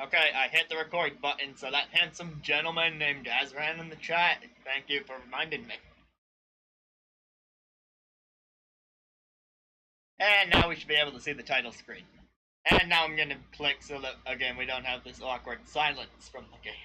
Okay, I hit the record button, so that handsome gentleman named Azran in the chat, thank you for reminding me. And now we should be able to see the title screen. And now I'm going to click so that, again, we don't have this awkward silence from the game.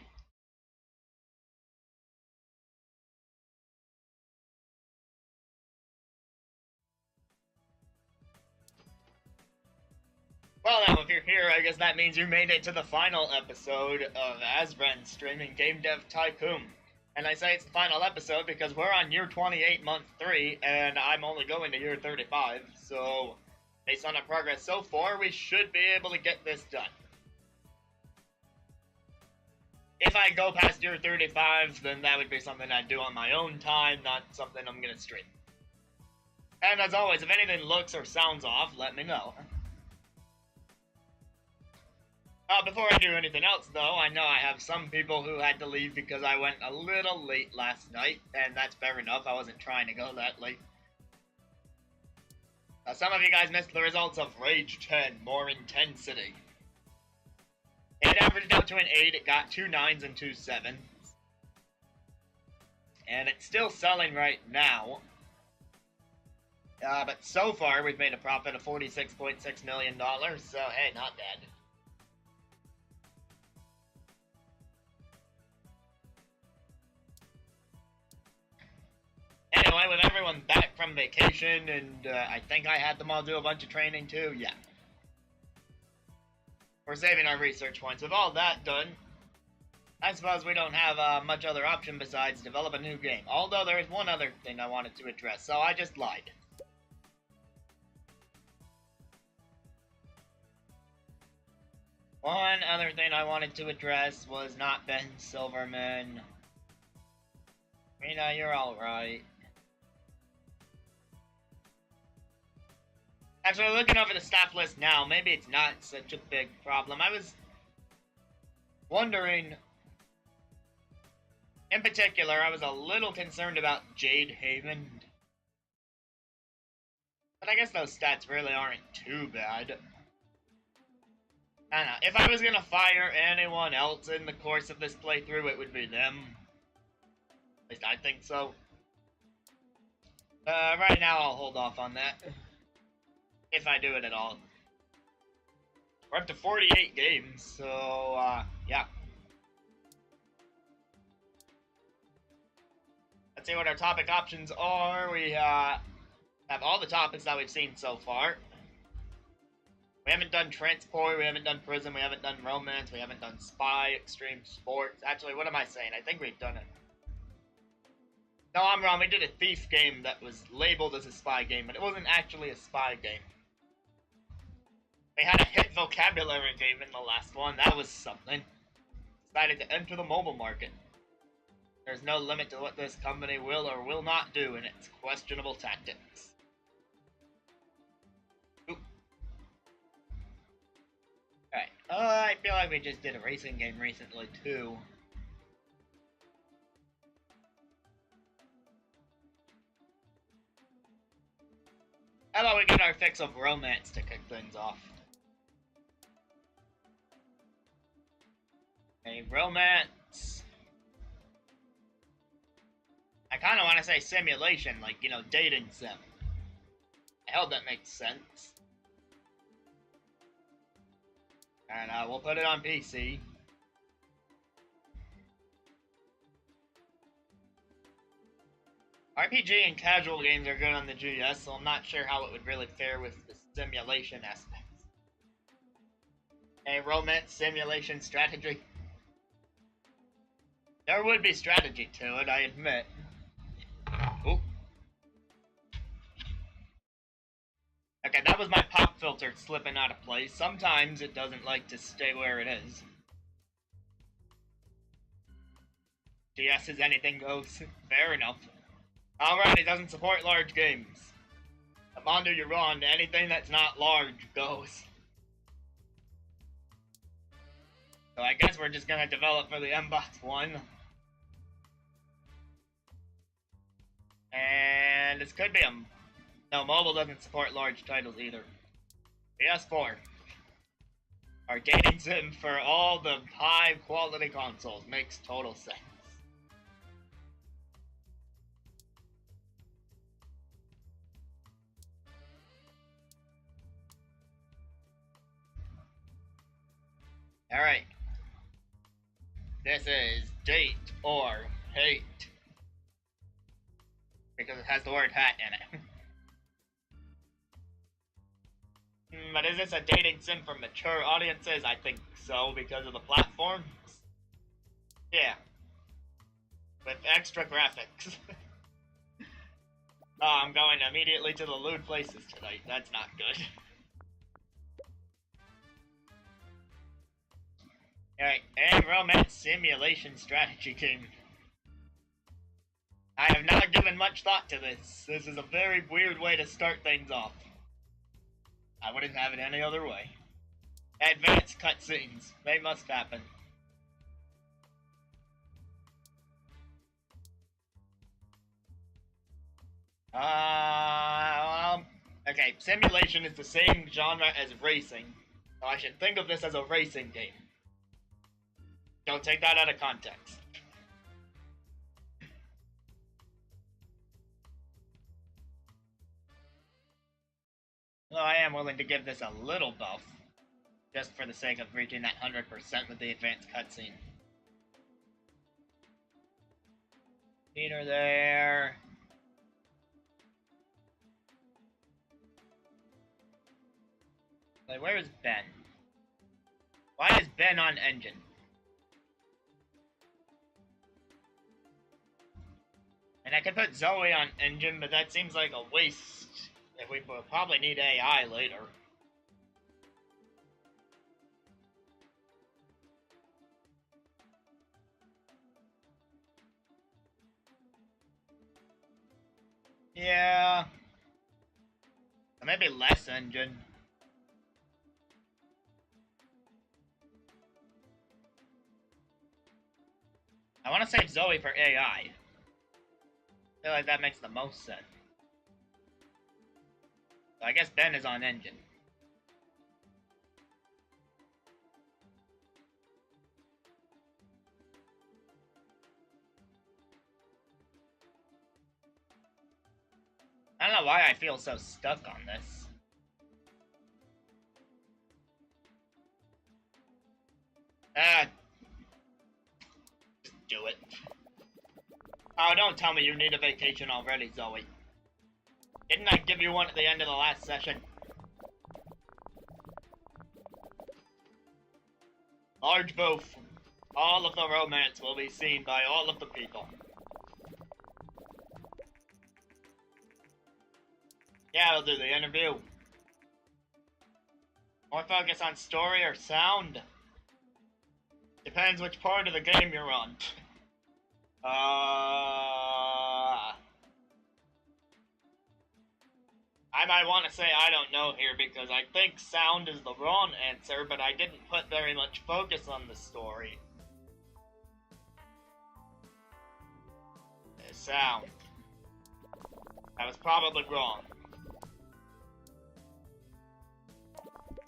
Well, now, if you're here, I guess that means you made it to the final episode of Azran streaming Game Dev Tycoon. And I say it's the final episode because we're on year 28, month 3, and I'm only going to year 35, so based on our progress so far, we should be able to get this done. If I go past year 35, then that would be something I'd do on my own time, not something I'm going to stream. And as always, if anything looks or sounds off, let me know. Before I do anything else, though, I know I have some people who had to leave because I went a little late last night, and that's fair enough. I wasn't trying to go that late. Some of you guys missed the results of Rage 10, More Intensity. It averaged out to an 8, it got 2 9s and 2 7s. And it's still selling right now. But so far, we've made a profit of $46.6 million, so hey, not bad. Anyway, with everyone back from vacation, and I think I had them all do a bunch of training too, yeah. We're saving our research points. With all that done, I suppose we don't have much other option besides develop a new game. Although there is one other thing I wanted to address, so I just lied. One other thing I wanted to address was not Ben Silverman. Mina, you're alright. Actually, looking over the staff list now, maybe it's not such a big problem. I was wondering, in particular, I was a little concerned about Jade Haven. But I guess those stats really aren't too bad. I don't know. If I was gonna fire anyone else in the course of this playthrough, it would be them. At least I think so. Right now, I'll hold off on that. If I do it at all. We're up to 48 games, so, yeah. Let's see what our topic options are. We, have all the topics that we've seen so far. We haven't done transport, we haven't done prison, we haven't done romance, we haven't done spy, extreme sports. Actually, what am I saying? I think we've done it. No, I'm wrong. We did a thief game that was labeled as a spy game, but it wasn't actually a spy game. We had a hit vocabulary game in the last one. That was something. Decided to enter the mobile market. There's no limit to what this company will or will not do in its questionable tactics. Oop. Alright. I feel like we just did a racing game recently, too. How about we get our fix of romance to kick things off? A romance. I kind of want to say simulation, like, you know, dating sim. I hope that makes sense. And we'll put it on PC. RPG and casual games are good on the GS, so I'm not sure how it would really fare with the simulation aspects. A romance simulation strategy. There would be strategy to it, I admit. Ooh. Okay, that was my pop filter slipping out of place. Sometimes it doesn't like to stay where it is. GS is anything goes. Fair enough. Alright, it doesn't support large games. Mondo, you're wrong. Anything that's not large goes. So I guess we're just gonna develop for the MBOX 1. And this could be a... No, mobile doesn't support large titles either. PS4. Our dating sim for all the high quality consoles makes total sense. Alright. This is date or hate. Because it has the word hat in it. But is this a dating sim for mature audiences? I think so, because of the platforms. Yeah. With extra graphics. Oh, I'm going immediately to the lewd places tonight. That's not good. Alright, and romance simulation strategy game. I have not given much thought to this. This is a very weird way to start things off. I wouldn't have it any other way. Advanced cutscenes. They must happen. Okay, simulation is the same genre as racing. So I should think of this as a racing game. Don't take that out of context. Though I am willing to give this a little buff, just for the sake of reaching that 100% with the advanced cutscene. Peter there. Like, where is Ben? Why is Ben on engine? And I could put Zoe on engine, but that seems like a waste. If we will probably need AI later. Yeah. Or maybe less engine. I want to save Zoe for AI. I feel like that makes the most sense. So I guess Ben is on engine. I don't know why I feel so stuck on this. Just do it. Oh, don't tell me you need a vacation already, Zoe. Didn't I give you one at the end of the last session? Large booth. All of the romance will be seen by all of the people. Yeah, I'll do the interview. More focus on story or sound? Depends which part of the game you're on. I might want to say I don't know here because I think sound is the wrong answer, but I didn't put very much focus on the story. Sound. I was probably wrong.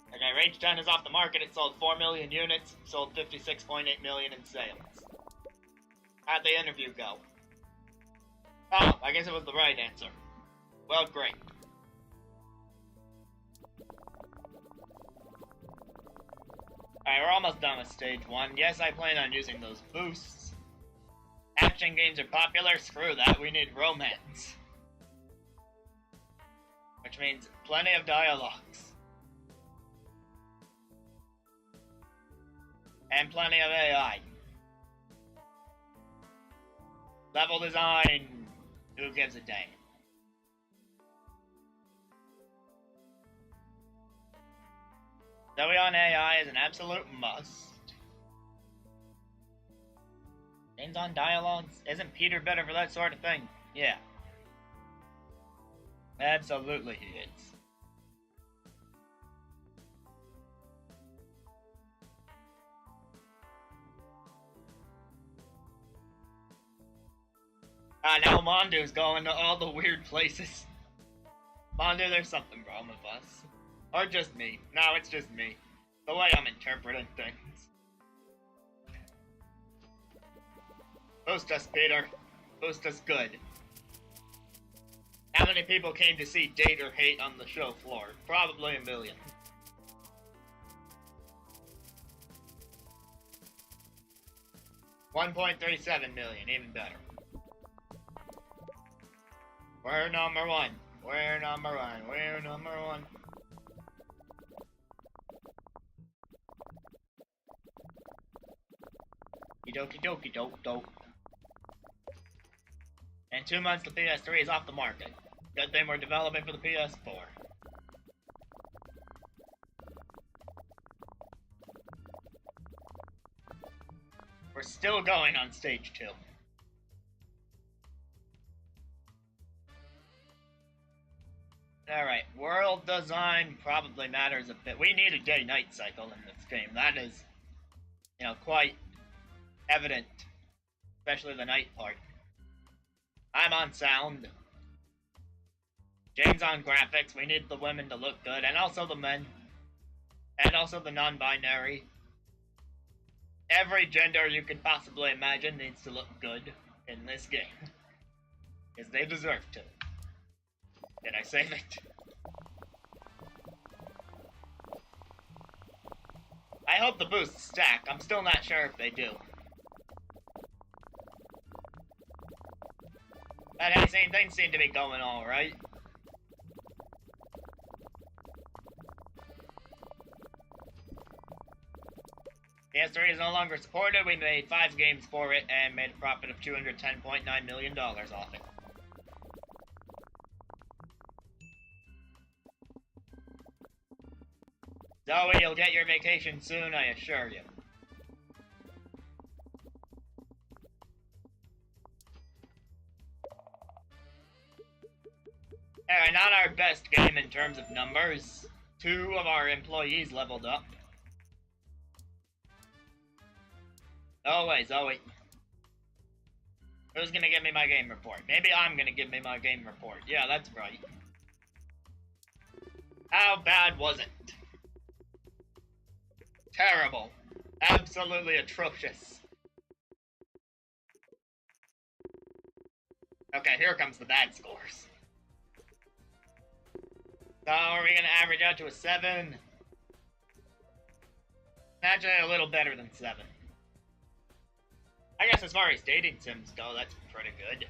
Okay, Rage 10 is off the market. It sold 4 million units, sold 56.8 million in sales. How'd the interview go? Oh, I guess it was the right answer. Well, great. Alright, we're almost done with stage 1. Yes, I plan on using those boosts. Action games are popular? Screw that, we need romance. Which means plenty of dialogues. And plenty of AI. Level design. Who gives a dang? Zoe on AI is an absolute must. Names on dialogues? Isn't Peter better for that sort of thing? Yeah. Absolutely he is. Now Mondo's going to all the weird places. Mondo, there's something wrong with us. Or just me. No, it's just me. The way I'm interpreting things. Boost us, Peter. Boost us good. How many people came to see Date or Hate on the show floor? Probably a million. $1.37 million, even better. We're number one. We're number one. We're number one. Dokie dokie doke doke. In 2 months, the PS3 is off the market. Good thing we're developing for the PS4. We're still going on stage 2. Alright, world design probably matters a bit. We need a day-night cycle in this game. That is, quite evident. Especially the night part. I'm on sound. Jane's on graphics. We need the women to look good. And also the men. And also the non-binary. Every gender you could possibly imagine needs to look good in this game. Because they deserve to. Did I save it? I hope the boosts stack. I'm still not sure if they do. But hey, things seem to be going alright. PS3 is no longer supported. We made 5 games for it and made a profit of $210.9 million off it. Zoe, you'll get your vacation soon, I assure you. Alright, not our best game in terms of numbers. 2 of our employees leveled up. Oh wait, Zoe. Who's gonna give me my game report? Maybe I'm gonna give me my game report. Yeah, that's right. How bad was it? Terrible. Absolutely atrocious. Okay, here comes the bad scores. So, are we gonna average out to a 7? Actually, a little better than 7. I guess as far as dating sims go, that's pretty good.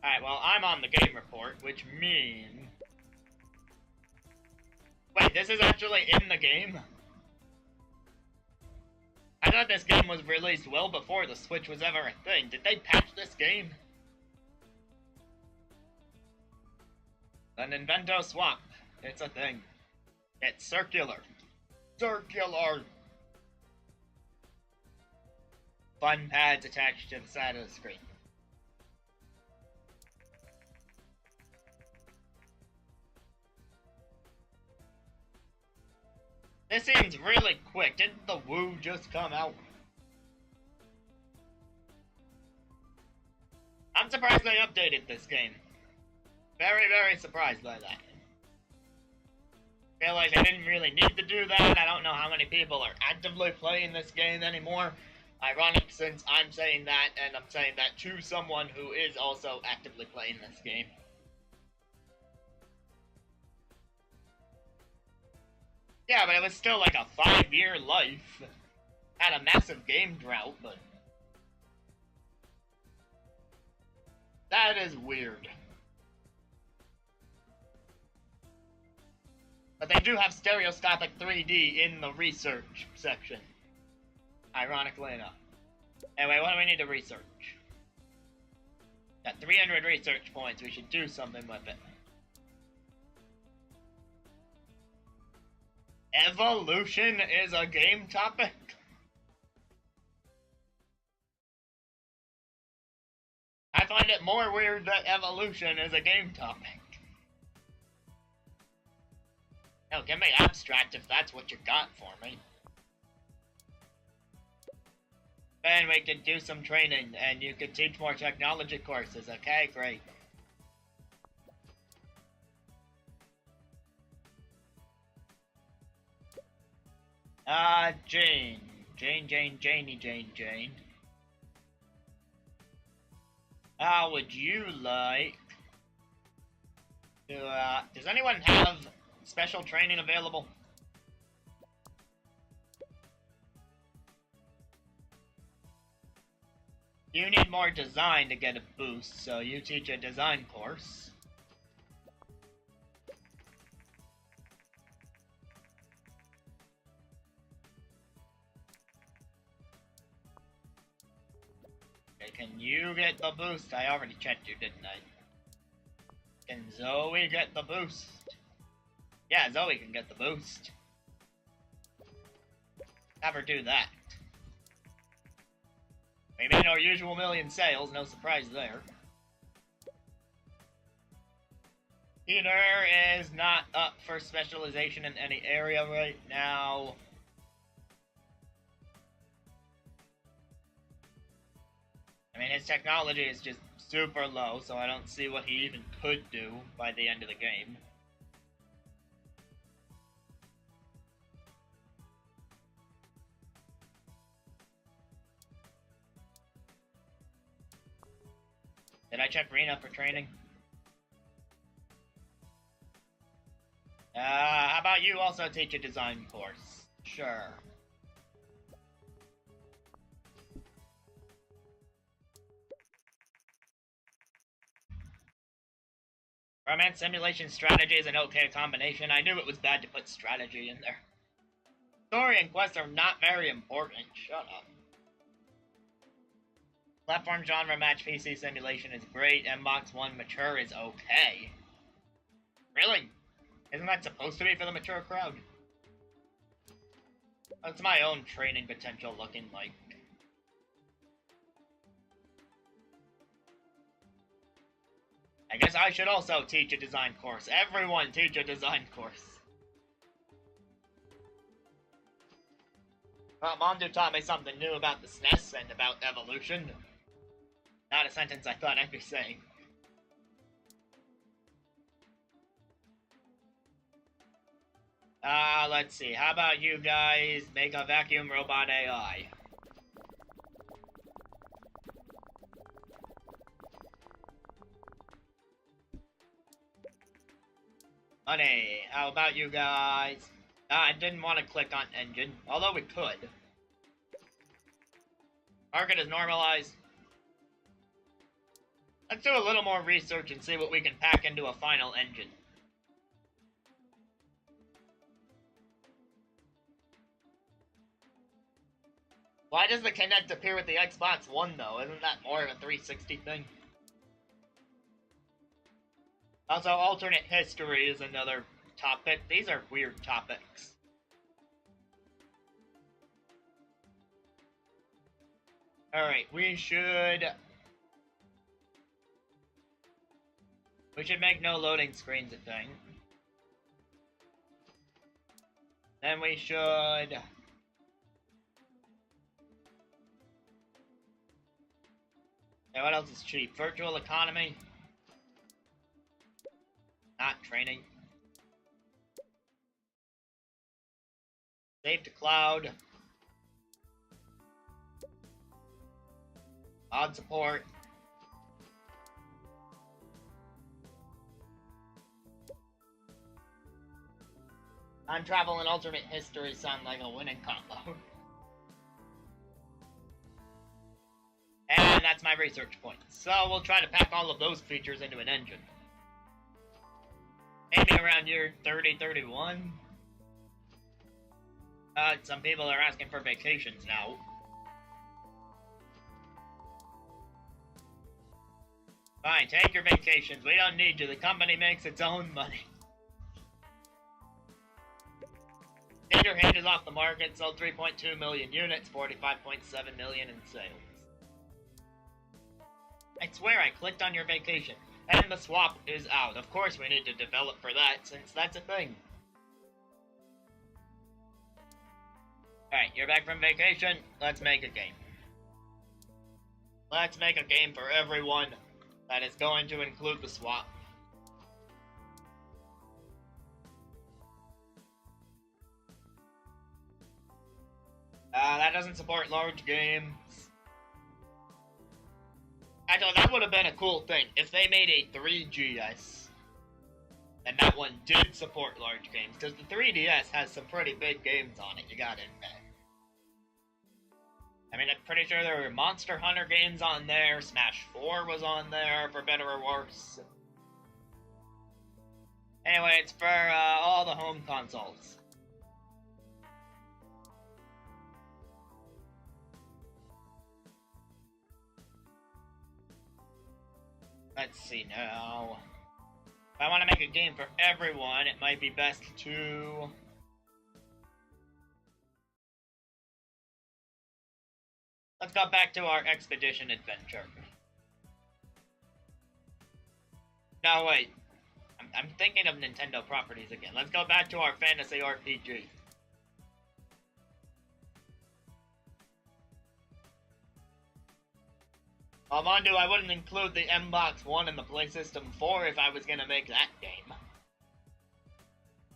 Alright, well, I'm on the game report, which means... Wait, this is actually in the game? I thought this game was released well before the Switch was ever a thing. Did they patch this game? The Nintendo Swap. It's a thing. It's circular. Circular! Fun pads attached to the side of the screen. This seems really quick. Didn't the Woo just come out? I'm surprised they updated this game. Very, very surprised by that. Feel like they didn't really need to do that. I don't know how many people are actively playing this game anymore. Ironic since I'm saying that, and I'm saying that to someone who is also actively playing this game. Yeah, but it was still like a 5-year life. Had a massive game drought, but... that is weird. But they do have stereoscopic 3D in the research section. Ironically enough. Anyway, what do we need to research? Got 300 research points. We should do something with it. Evolution is a game topic? I find it more weird that evolution is a game topic. No, give me abstract if that's what you got for me. Then we could do some training, and you could teach more technology courses. Okay, great. Jane. Jane. How would you like to, does anyone have special training available? You need more design to get a boost, so you teach a design course. Okay, can you get the boost? I already checked you, didn't I? Can Zoe get the boost? Yeah, Zoe can get the boost. Have her do that. We made our usual million sales, no surprise there. Peter is not up for specialization in any area right now. I mean, his technology is just super low, so I don't see what he even could do by the end of the game. Did I check Rena for training? How about you also teach a design course? Sure. Romance simulation strategy is an okay combination. I knew it was bad to put strategy in there. Story and quests are not very important. Shut up. Platform genre match PC simulation is great. Mbox 1 mature is okay. Really? Isn't that supposed to be for the mature crowd? That's my own training potential looking like. I guess I should also teach a design course. Everyone teach a design course. Mondo taught me something new about the SNES and about evolution. Not a sentence I thought I'd be saying. Let's see. How about you guys make a vacuum robot AI? Honey, how about you guys? I didn't want to click on engine, although we could. Target is normalized. Let's do a little more research and see what we can pack into a final engine. Why does the Kinect appear with the Xbox One, though? Isn't that more of a 360 thing? Also, alternate history is another topic. These are weird topics. Alright, we should make no loading screens a thing. Then we should... Yeah, what else is cheap? Virtual economy. Not training. Save to cloud. Mod support. Time travel and alternate history sound like a winning combo. And that's my research point. So we'll try to pack all of those features into an engine. Maybe around year 30, 31. Some people are asking for vacations now. Fine, take your vacations. We don't need you. The company makes its own money. Gator Hand is off the market, sold 3.2 million units, 45.7 million in sales. I swear I clicked on your vacation, and the swap is out. Of course we need to develop for that, since that's a thing. Alright, you're back from vacation. Let's make a game. Let's make a game for everyone that is going to include the swap. doesn't support large games. Actually, that would have been a cool thing if they made a 3GS, and that one did support large games, because the 3DS has some pretty big games on it, you gotta admit. I mean, I'm pretty sure there were Monster Hunter games on there, Smash 4 was on there, for better or worse. Anyway, it's for all the home consoles. Let's see now. If I want to make a game for everyone, it might be best to... Let's go back to our expedition adventure. No, wait. I'm thinking of Nintendo properties again. Let's go back to our fantasy RPG. Armando, I wouldn't include the M-Box 1 and the PlayStation 4 if I was gonna make that game.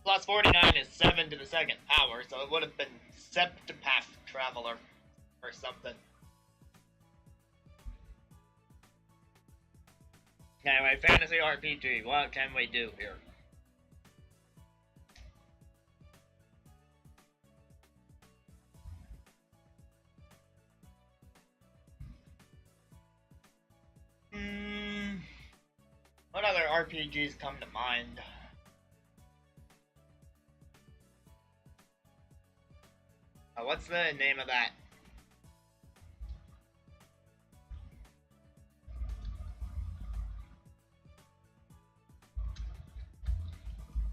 Plus 49 is 7 to the second power, so it would have been Septipath Traveler or something. Anyway, fantasy RPG, what can we do here? What other RPGs come to mind? What's the name of that?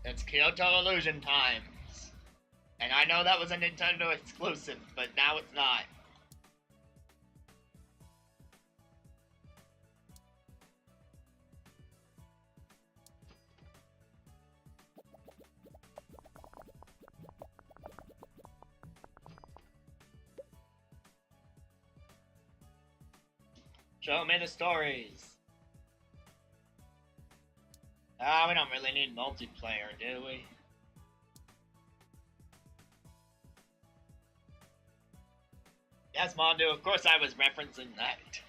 It's Kyoto Illusion Times. And I know that was a Nintendo exclusive, but now it's not. Show me the stories. We don't really need multiplayer, do we? Yes, Mondo, of course I was referencing that.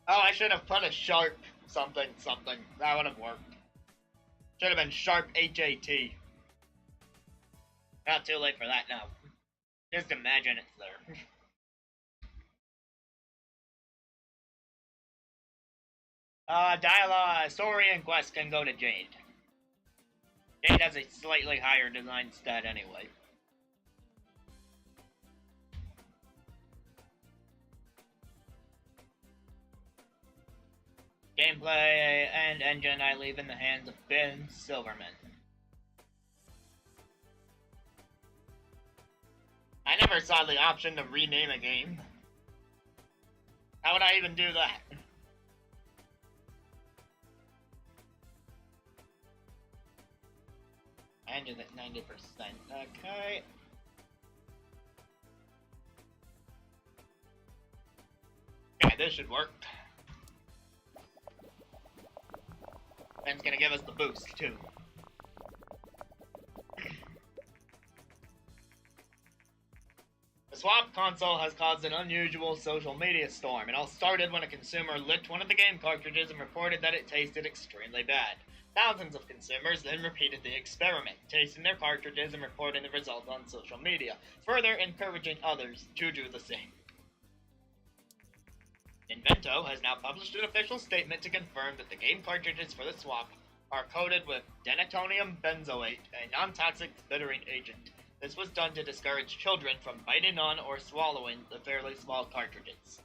Oh, I should have put a sharp something. That would have worked. Should have been sharp HAT. Not too late for that now. Just imagine it's there. Dialogue, story, and quest can go to Jade. Jade has a slightly higher design stat anyway. Gameplay and engine I leave in the hands of Ben Silverman. I never saw the option to rename a game. How would I even do that? Engine at 90%. Okay. Okay, this should work. Ben's gonna give us the boost, too. The swap console has caused an unusual social media storm. It all started when a consumer licked one of the game cartridges and reported that it tasted extremely bad. Thousands of consumers then repeated the experiment, tasting their cartridges and reporting the result on social media, further encouraging others to do the same. Invento has now published an official statement to confirm that the game cartridges for the swap are coated with denatonium benzoate, a non-toxic bittering agent. This was done to discourage children from biting on or swallowing the fairly small cartridges.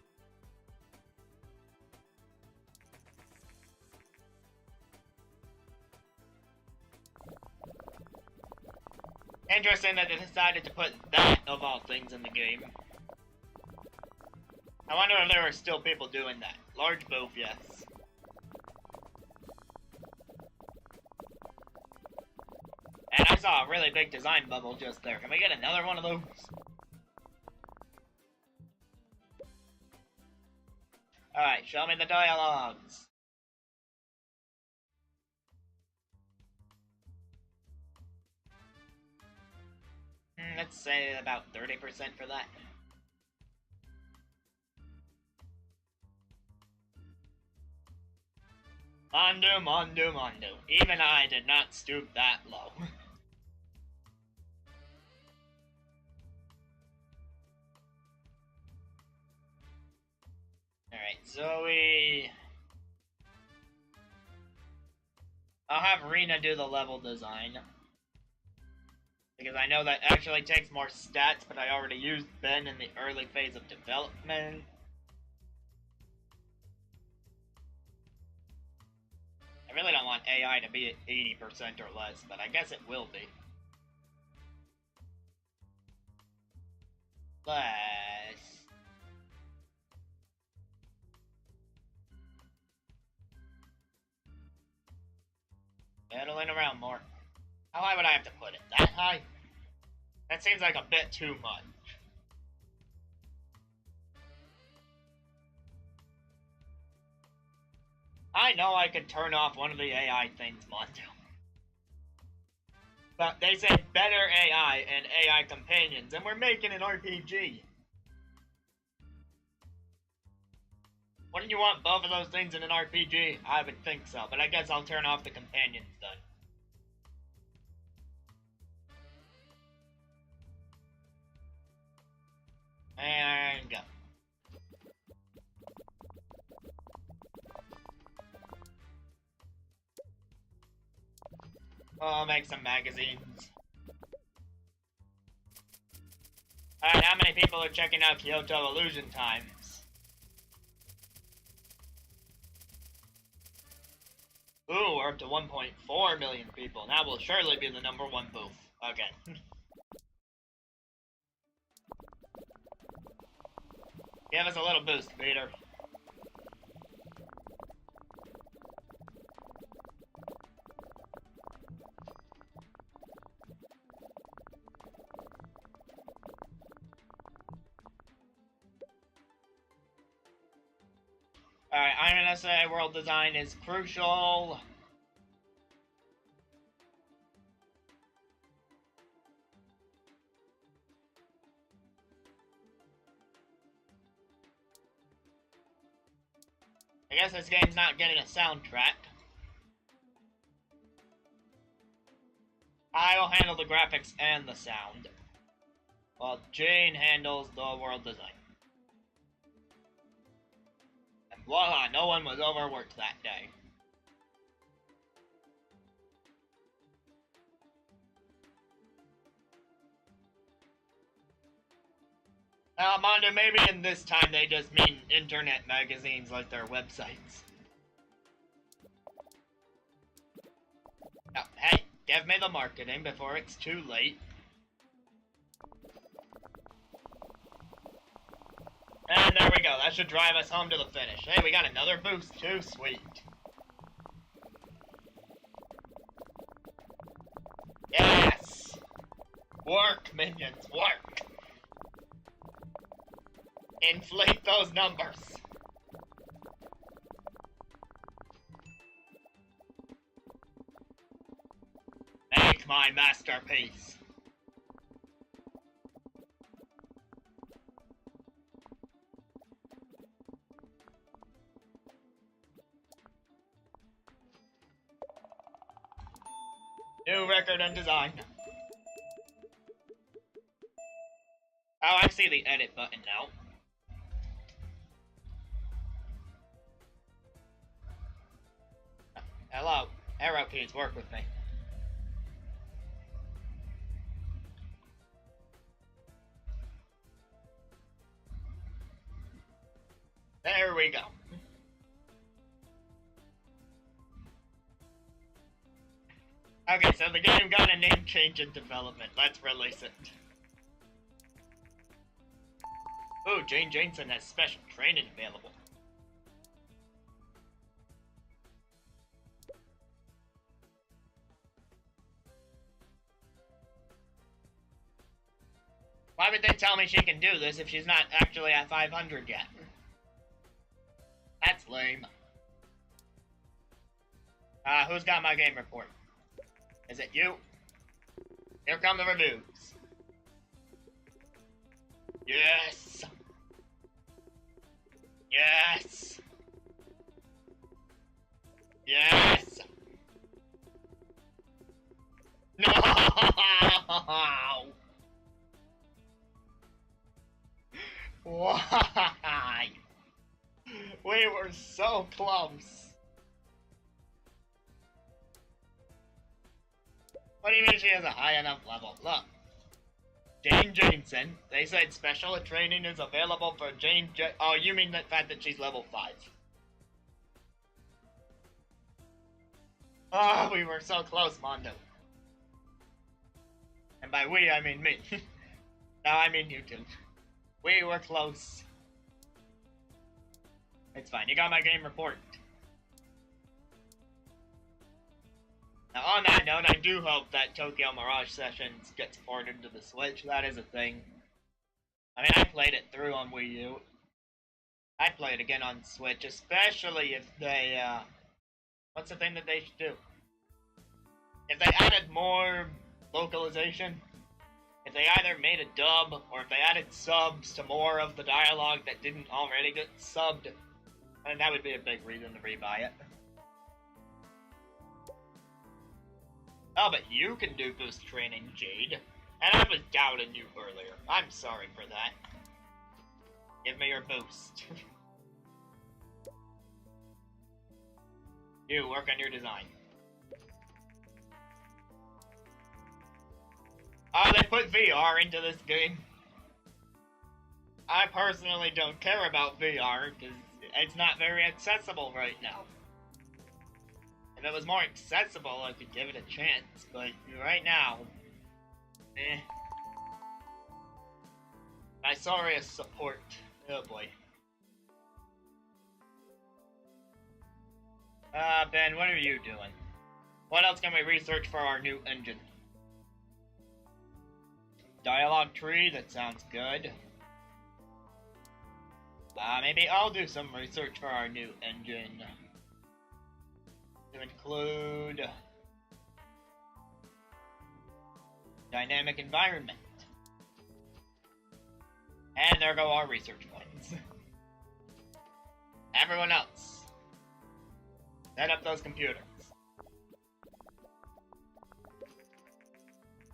Interesting that they decided to put that, of all things, in the game. I wonder if there are still people doing that. Large boof, yes. And I saw a really big design bubble just there. Can we get another one of those? Alright, show me the dialogues. let's say about 30% for that. Mondo. Even I did not stoop that low. Alright, Zoe... I'll have Rena do the level design. Because I know that actually takes more stats, but I already used Ben in the early phase of development. I really don't want AI to be at 80% or less, but I guess it will be. Less. Pedaling around more. How high would I have to put it? That high? That seems like a bit too much. I know I could turn off one of the AI things, Mondo. But they said better AI and AI companions, and we're making an RPG. Wouldn't you want both of those things in an RPG? I would think so, but I guess I'll turn off the companions then. And go. I'll make some magazines. Alright, how many people are checking out Kyoto Illusion Times? Ooh, we're up to 1.4 million people. That will surely be the #1 booth. Okay. Give us a little boost, Peter. Alright, I'm gonna say world design is crucial. I guess this game's not getting a soundtrack. I will handle the graphics and the sound, while Jane handles the world design. And voila, no one was overworked that day. Mondo, maybe in this time they just mean internet magazines like their websites. Oh, hey, give me the marketing before it's too late. And there we go, that should drive us home to the finish. Hey, we got another boost too, sweet. Yes! Work, minions, work! Inflate those numbers. Make my masterpiece. New record and design. Oh, I see the edit button now. Hello, arrow keys work with me. There we go. Okay, so the game got a name change in development. Let's release it. Ooh, Jane Jameson has special training available. Why would they tell me she can do this if she's not actually at 500 yet? That's lame. Who's got my game report? Is it you? Here come the reviews. Yes! Yes! Yes! No! Why? We were so close. What do you mean she has a high enough level? Look. Jane Jameson. They said special training is available for Oh, you mean the fact that she's level 5. Oh, we were so close, Mondo. And by we, I mean me. No, I mean you two. We were close. It's fine, you got my game report. Now, on that note, I do hope that Tokyo Mirage Sessions gets ported to the Switch. That is a thing. I mean, I played it through on Wii U. I'd play it again on Switch, especially if they, what's the thing that they should do? If they added more localization, if they either made a dub, or if they added subs to more of the dialogue that didn't already get subbed, then that would be a big reason to rebuy it. Oh, but you can do boost training, Jade. And I was doubting you earlier. I'm sorry for that. Give me your boost. You, work on your design. Oh, they put VR into this game. I personally don't care about VR, because it's not very accessible right now. If it was more accessible, I could give it a chance, but right now, eh. Isorius support. Oh boy. Ben, what are you doing? What else can we research for our new engine? Dialogue tree, that sounds good. Maybe I'll do some research for our new engine. To include dynamic environment. And there go our research points. Everyone else, set up those computers.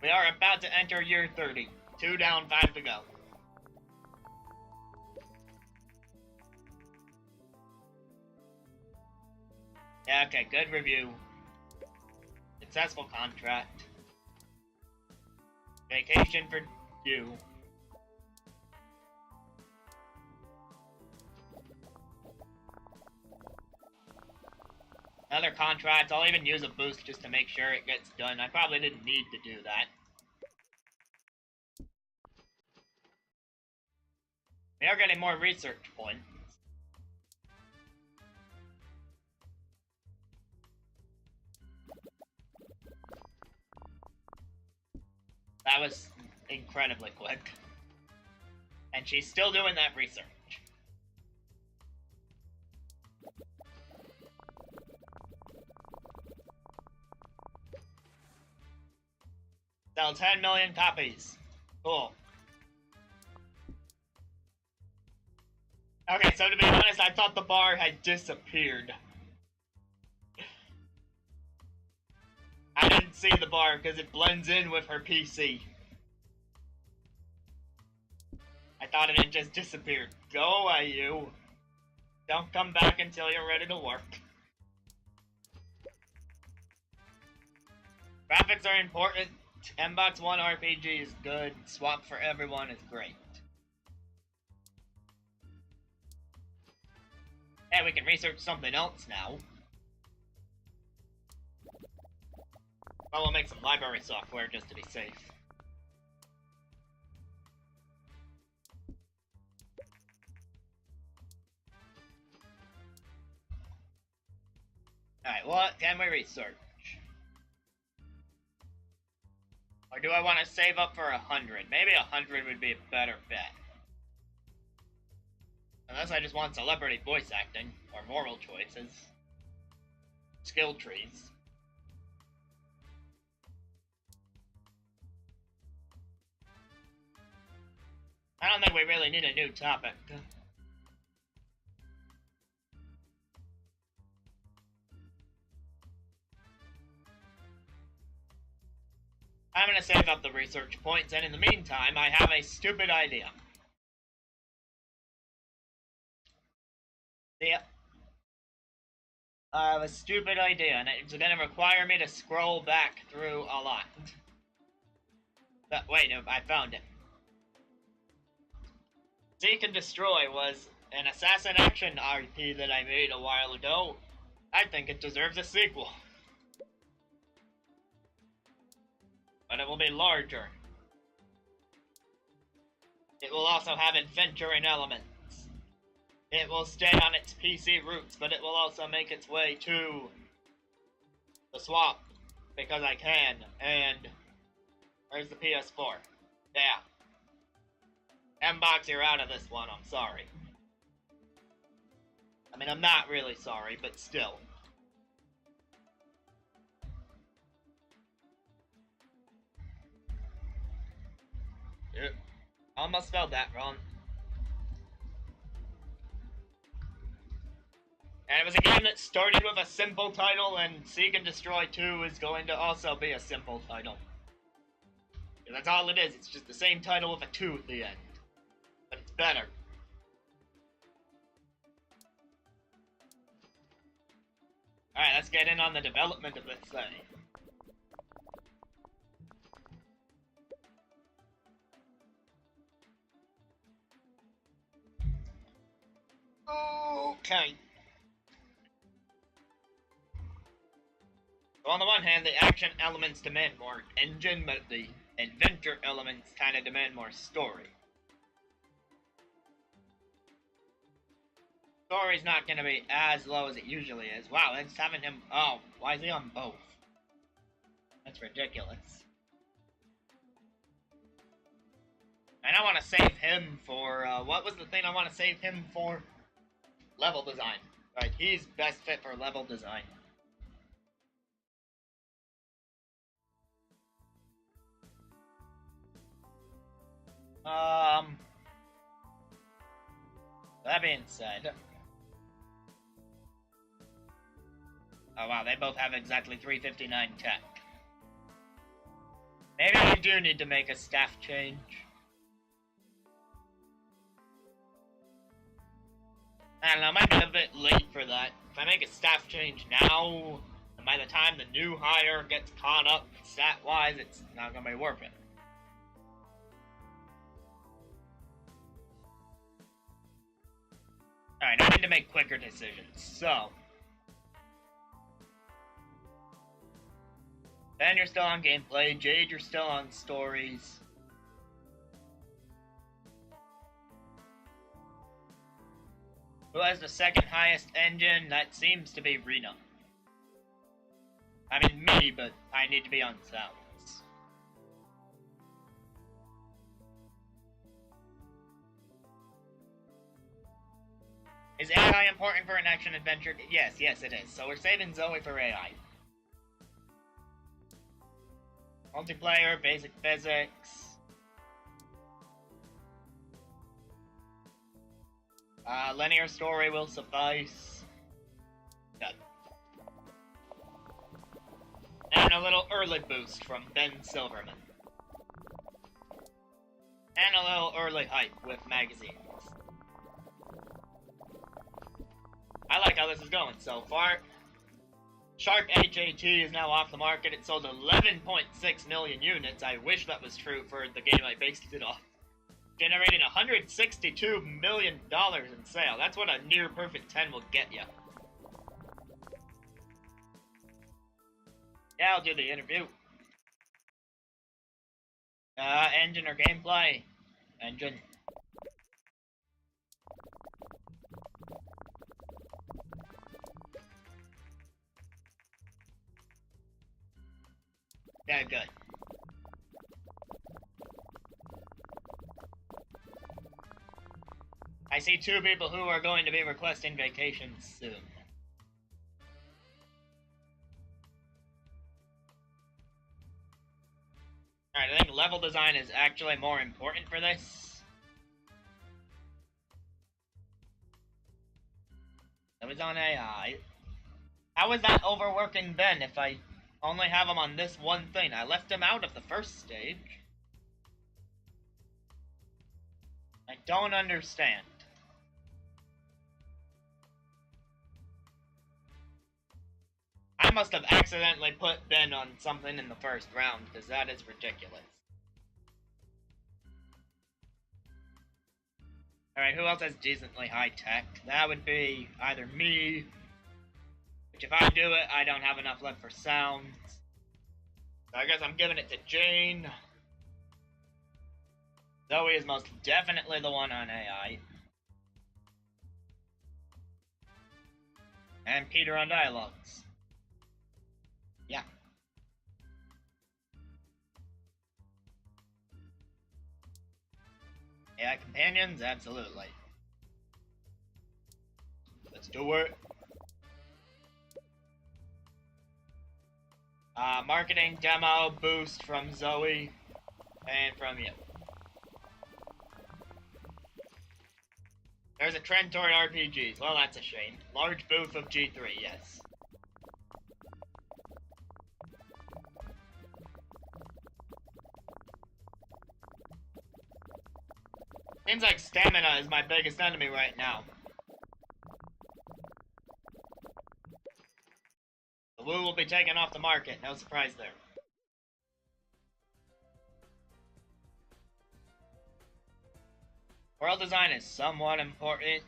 We are about to enter year 30. 2 down, 5 to go. Yeah, okay, good review. Successful contract. Vacation for you. Another contract. I'll even use a boost just to make sure it gets done. I probably didn't need to do that. We are getting more research points. That was incredibly quick. And she's still doing that research. Sell 10 million copies. Cool. Okay, so to be honest, I thought the bar had disappeared. I didn't see the bar because it blends in with her PC. I thought it had just disappeared. Go away, you. Don't come back until you're ready to work. Graphics are important. Mbox 1 RPG is good. Swap for everyone is great. Hey, we can research something else now. Well, we'll make some library software just to be safe. Alright, what can we research? Or do I want to save up for 100? Maybe 100 would be a better bet. Unless I just want celebrity voice acting, or moral choices. Skill trees. I don't don't think we really need a new topic. I'm gonna save up the research points, and in the meantime, I have a stupid idea. Yep. I have a stupid idea, and it's gonna require me to scroll back through a lot. But wait, no, I found it. Seek and Destroy was an assassin action RP that I made a while ago. I think it deserves a sequel. But it will be larger. It will also have adventuring elements. It will stay on its PC roots, but it will also make its way to the swap, because I can, and where's the PS4? Yeah. M-Box, you're out of this one, I'm sorry. I mean, I'm not really sorry, but still. Yep. Almost spelled that wrong. And it was a game that started with a simple title, and Seek and Destroy 2 is going to also be a simple title. Yeah, that's all it is, it's just the same title with a 2 at the end. But it's better. Alright, let's get in on the development of this thing. Okay. So on the one hand, the action elements demand more engine, but the adventure elements kind of demand more story. Story's not going to be as low as it usually is. Wow, it's having him... Oh, why is he on both? That's ridiculous. And I want to save him for... what was the thing I want to save him for? Level design. Right, he's best fit for level design. That being said... Oh wow, they both have exactly 359 tech. Maybe I do need to make a staff change. I don't know, I might be a bit late for that. If I make a staff change now, and by the time the new hire gets caught up stat-wise, it's not gonna be worth it. Alright, I need to make quicker decisions, so... Ben, you're still on gameplay. Jade, you're still on stories. Who has the second highest engine? That seems to be Reno. I mean me, but I need to be on sounds. Is AI important for an action adventure? Yes, it is. So we're saving Zoe for AI. Multiplayer, basic physics. Linear story will suffice. Done. And a little early boost from Ben Silverman. And a little early hype with magazines. I like how this is going so far. Shark HAT is now off the market. It sold 11.6 million units. I wish that was true for the game I based it off. Generating $162 million in sale. That's what a near perfect 10 will get you. Yeah, I'll do the interview. Engine or gameplay? Engine. Yeah, good. I see 2 people who are going to be requesting vacations soon. Alright, I think level design is actually more important for this. So he's on AI. How is that overworking Ben if I only have him on this one thing? I left him out of the first stage. I don't understand. I must have accidentally put Ben on something in the first round, because that is ridiculous. Alright, who else has decently high tech? That would be either me, which if I do it, I don't have enough left for sounds. So I guess I'm giving it to Jane. Zoe is most definitely the one on AI. And Peter on dialogues. Yeah. AI companions? Absolutely. Let's do it. Marketing demo boost from Zoe and from you. There's a trend toward RPGs. Well, that's a shame. Large booth of G3, yes. Seems like stamina is my biggest enemy right now. The Woo will be taken off the market, no surprise there. World design is somewhat important.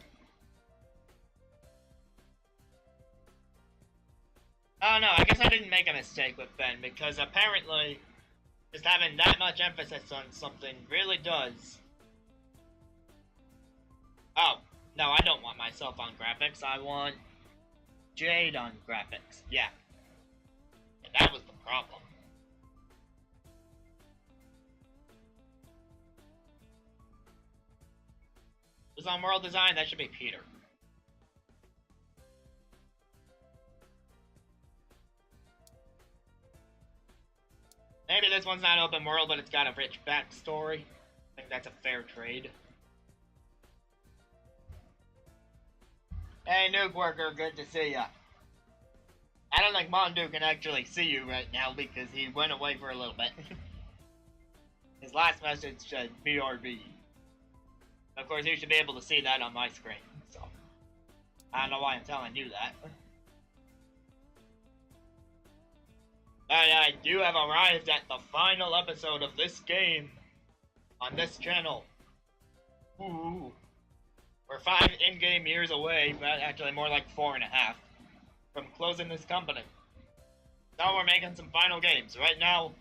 Oh no, I guess I didn't make a mistake with Ben, because apparently just having that much emphasis on something really does. Oh, no, I don't want myself on graphics, I want Jade on graphics, yeah. And that was the problem. Who's on world design? That should be Peter. Maybe this one's not open world, but it's got a rich backstory. I think that's a fair trade. Hey, Nuke Worker, good to see ya. I don't think Mondu can actually see you right now because he went away for a little bit. His last message said BRB. Of course, you should be able to see that on my screen, so I don't know why I'm telling you that. But I do have arrived at the final episode of this game on this channel. Ooh. We're 5 in-game years away, but actually more like 4.5, from closing this company. Now we're making some final games. Right now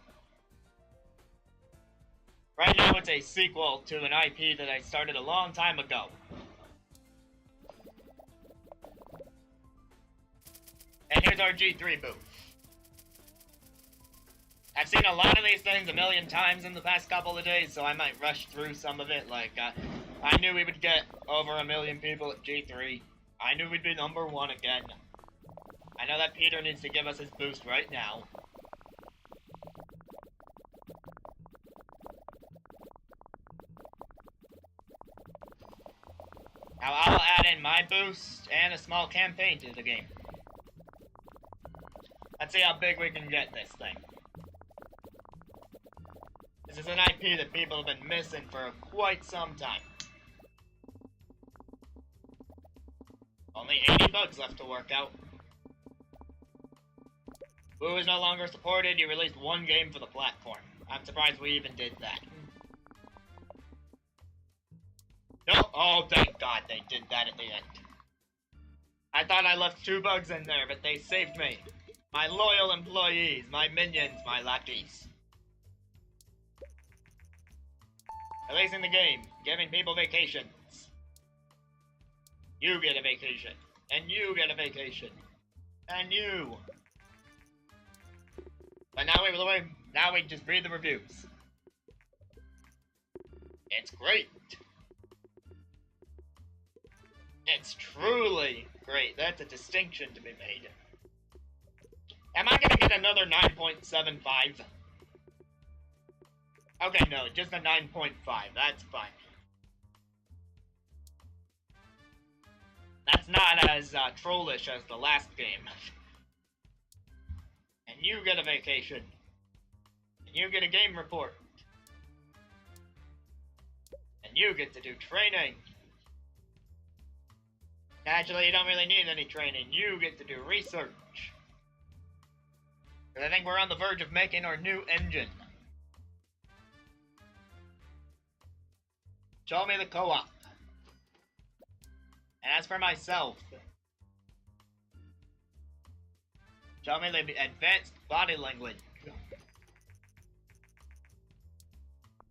it's a sequel to an IP that I started a long time ago. And here's our G3 booth. I've seen a lot of these things a million times in the past couple of days, so I might rush through some of it. Like, I knew we would get over 1 million people at G3. I knew we'd be #1 again. I know that Peter needs to give us his boost right now. Now I'll add in my boost and a small campaign to the game. Let's see how big we can get this thing. This is an IP that people have been missing for quite some time. Only 80 bugs left to work out. Woo is no longer supported. You released 1 game for the platform. I'm surprised we even did that. No, oh thank God they did that at the end. I thought I left 2 bugs in there, but they saved me. My loyal employees, my minions, my lackeys. Releasing the game, giving people vacations. You get a vacation, and you get a vacation, and you. But now we just read the reviews. It's great. It's truly great. That's a distinction to be made. Am I gonna get another 9.75? Okay, no, just a 9.5. That's fine. That's not as trollish as the last game. And you get a vacation. And you get a game report. And you get to do training. Actually, you don't really need any training. You get to do research. Because I think we're on the verge of making our new engine. Show me the co-op. And as for myself, show me the advanced body language.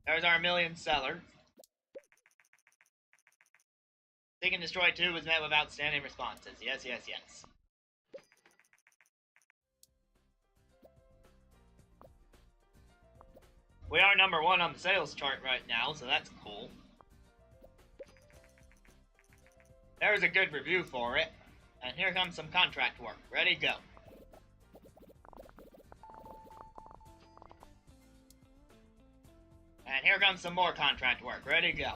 There's our million seller. Seek and Destroy 2 was met with outstanding responses. Yes, yes, yes. We are number 1 on the sales chart right now, so that's cool. There's a good review for it. And here comes some contract work. Ready, go. And here comes some more contract work. Ready, go.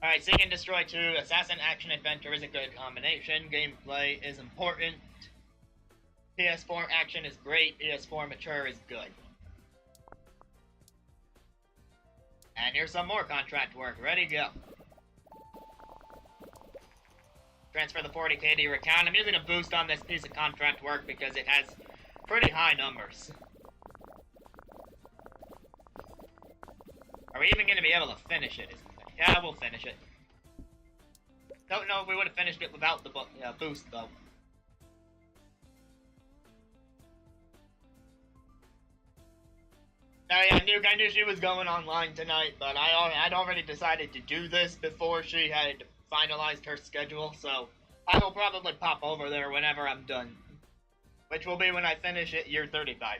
Alright, Seek and Destroy 2, Assassin Action Adventure is a good combination. Gameplay is important. PS4 action is great. PS4 mature is good. And here's some more contract work. Ready, go. Transfer the 40k to your account. I'm using a boost on this piece of contract work because it has pretty high numbers. Are we even going to be able to finish it? Yeah, we'll finish it. Don't know if we would have finished it without the boost, though. Yeah, I knew she was going online tonight, but I'd already decided to do this before she had finalized her schedule, so I will probably pop over there whenever I'm done. Which will be when I finish at year 35.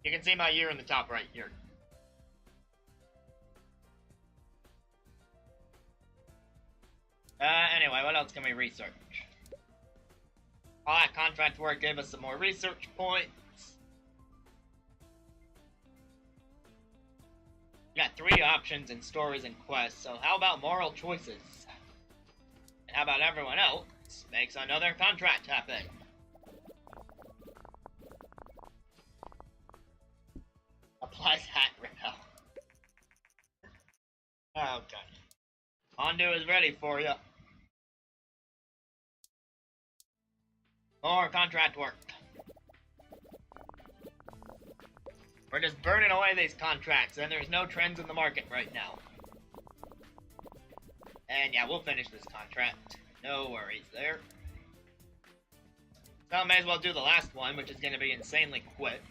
You can see my year in the top right here. Anyway, what else can we research? All that contract work gave us some more research points. We got 3 options in stories and quests, so how about moral choices? And how about everyone else makes another contract happen? Applies hat repel. Okay. Mondu is ready for you. More contract work. We're just burning away these contracts, and there's no trends in the market right now. And yeah, we'll finish this contract. No worries there. So I may as well do the last one, which is going to be insanely quick.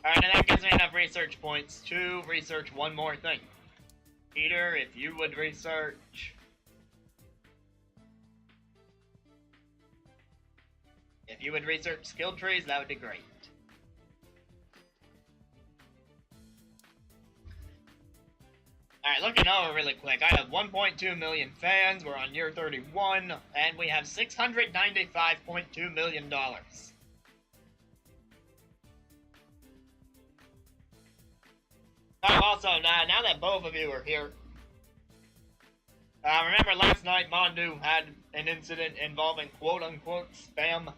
Alright, and that gives me enough research points to research one more thing. Peter, if you would research... If you would research skill trees, that would be great. Alright, looking over really quick, I have 1.2 million fans, we're on year 31, and we have $695.2 million. Also, now that both of you are here, remember last night Mondu had an incident involving quote-unquote spam?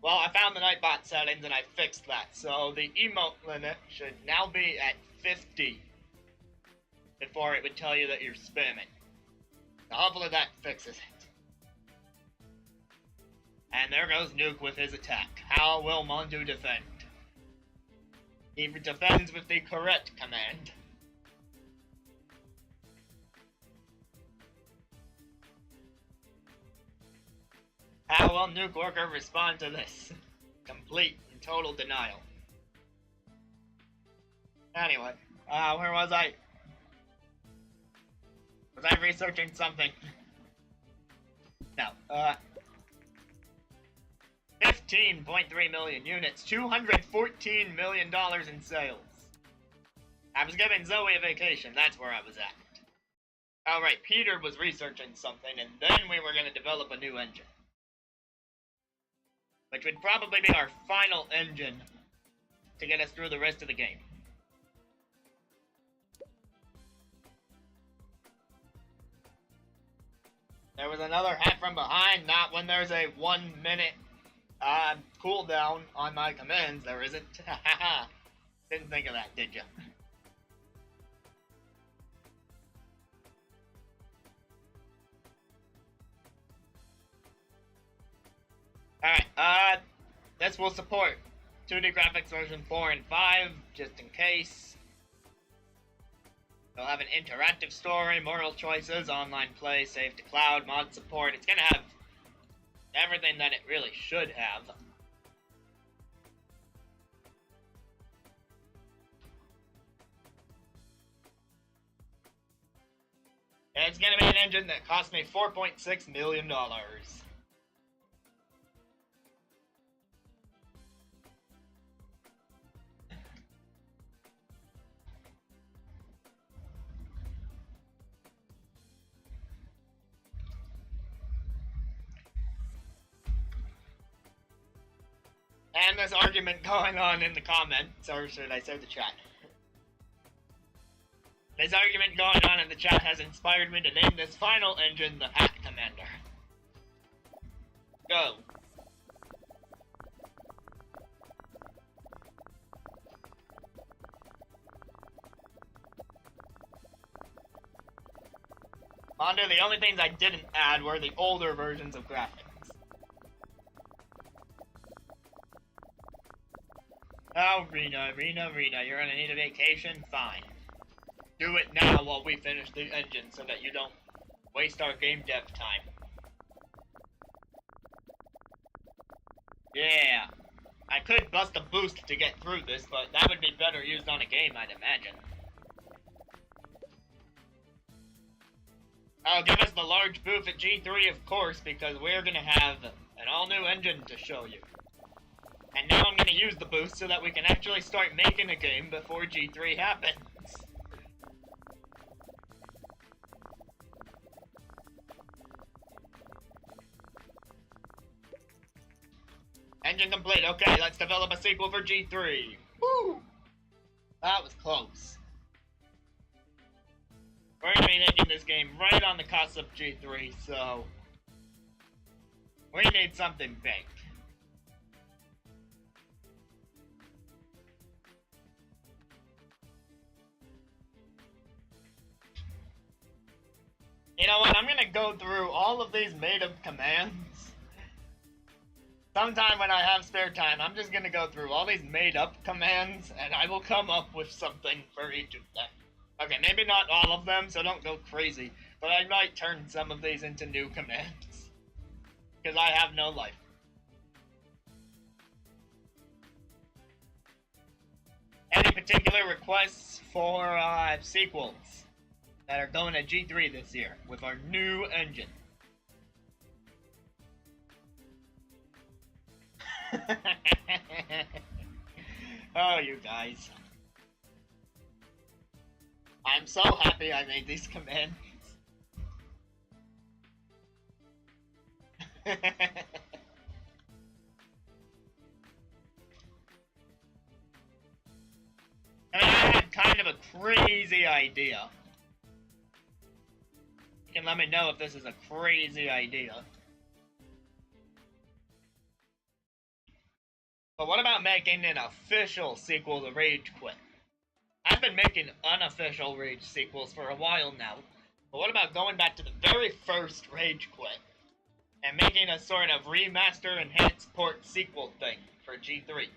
Well, I found the Nightbot settings and I fixed that, so the emote limit should now be at 50 before it would tell you that you're spamming. So hopefully that fixes it. And there goes Nuke with his attack. How will Mondu defend? He defends with the correct command. How will Nuke Worker respond to this? Complete and total denial. Anyway, where was I? Was I researching something? No, 15.3 million units, $214 million in sales. I was giving Zoe a vacation, that's where I was at. Alright, Peter was researching something, and then we were going to develop a new engine. which would probably be our final engine to get us through the rest of the game. There was another hat from behind, not when there's a 1 minute cooldown on my commands. There isn't. Didn't think of that, did you? Alright, this will support 2D graphics version 4 and 5, just in case. It'll have an interactive story, moral choices, online play, save to cloud, mod support. It's gonna have everything that it really should have. And it's gonna be an engine that cost me $4.6 million. And there's argument going on in the comments, or should I say the chat. This argument going on in the chat has inspired me to name this final engine the Hat Commander. Go. Mondo, the only things I didn't add were the older versions of graphics. Oh, Rena, you're gonna need a vacation? Fine. Do it now while we finish the engine so that you don't waste our game dev time. Yeah. I could bust a boost to get through this, but that would be better used on a game, I'd imagine. Oh, give us the large booth at G3, of course, because we're gonna have an all-new engine to show you. And now I'm gonna use the boost so that we can actually start making a game before G3 happens. Engine complete. Okay, let's develop a sequel for G3. Woo! That was close. We're gonna be making this game right on the cusp of G3, so we need something big. You know what, I'm gonna go through all of these made-up commands. Sometime when I have spare time, I'm just gonna go through all these made-up commands, and I will come up with something for each of them. Okay, maybe not all of them, so don't go crazy, but I might turn some of these into new commands. Because I have no life. Any particular requests for sequels that are going to G3 this year with our new engine? Oh, you guys. I'm so happy I made these commands. And I had kind of a crazy idea. You can let me know if this is a crazy idea. But what about making an official sequel to Rage Quit? I've been making unofficial Rage sequels for a while now, but what about going back to the very first Rage Quit and making a sort of remaster enhanced port sequel thing for G3?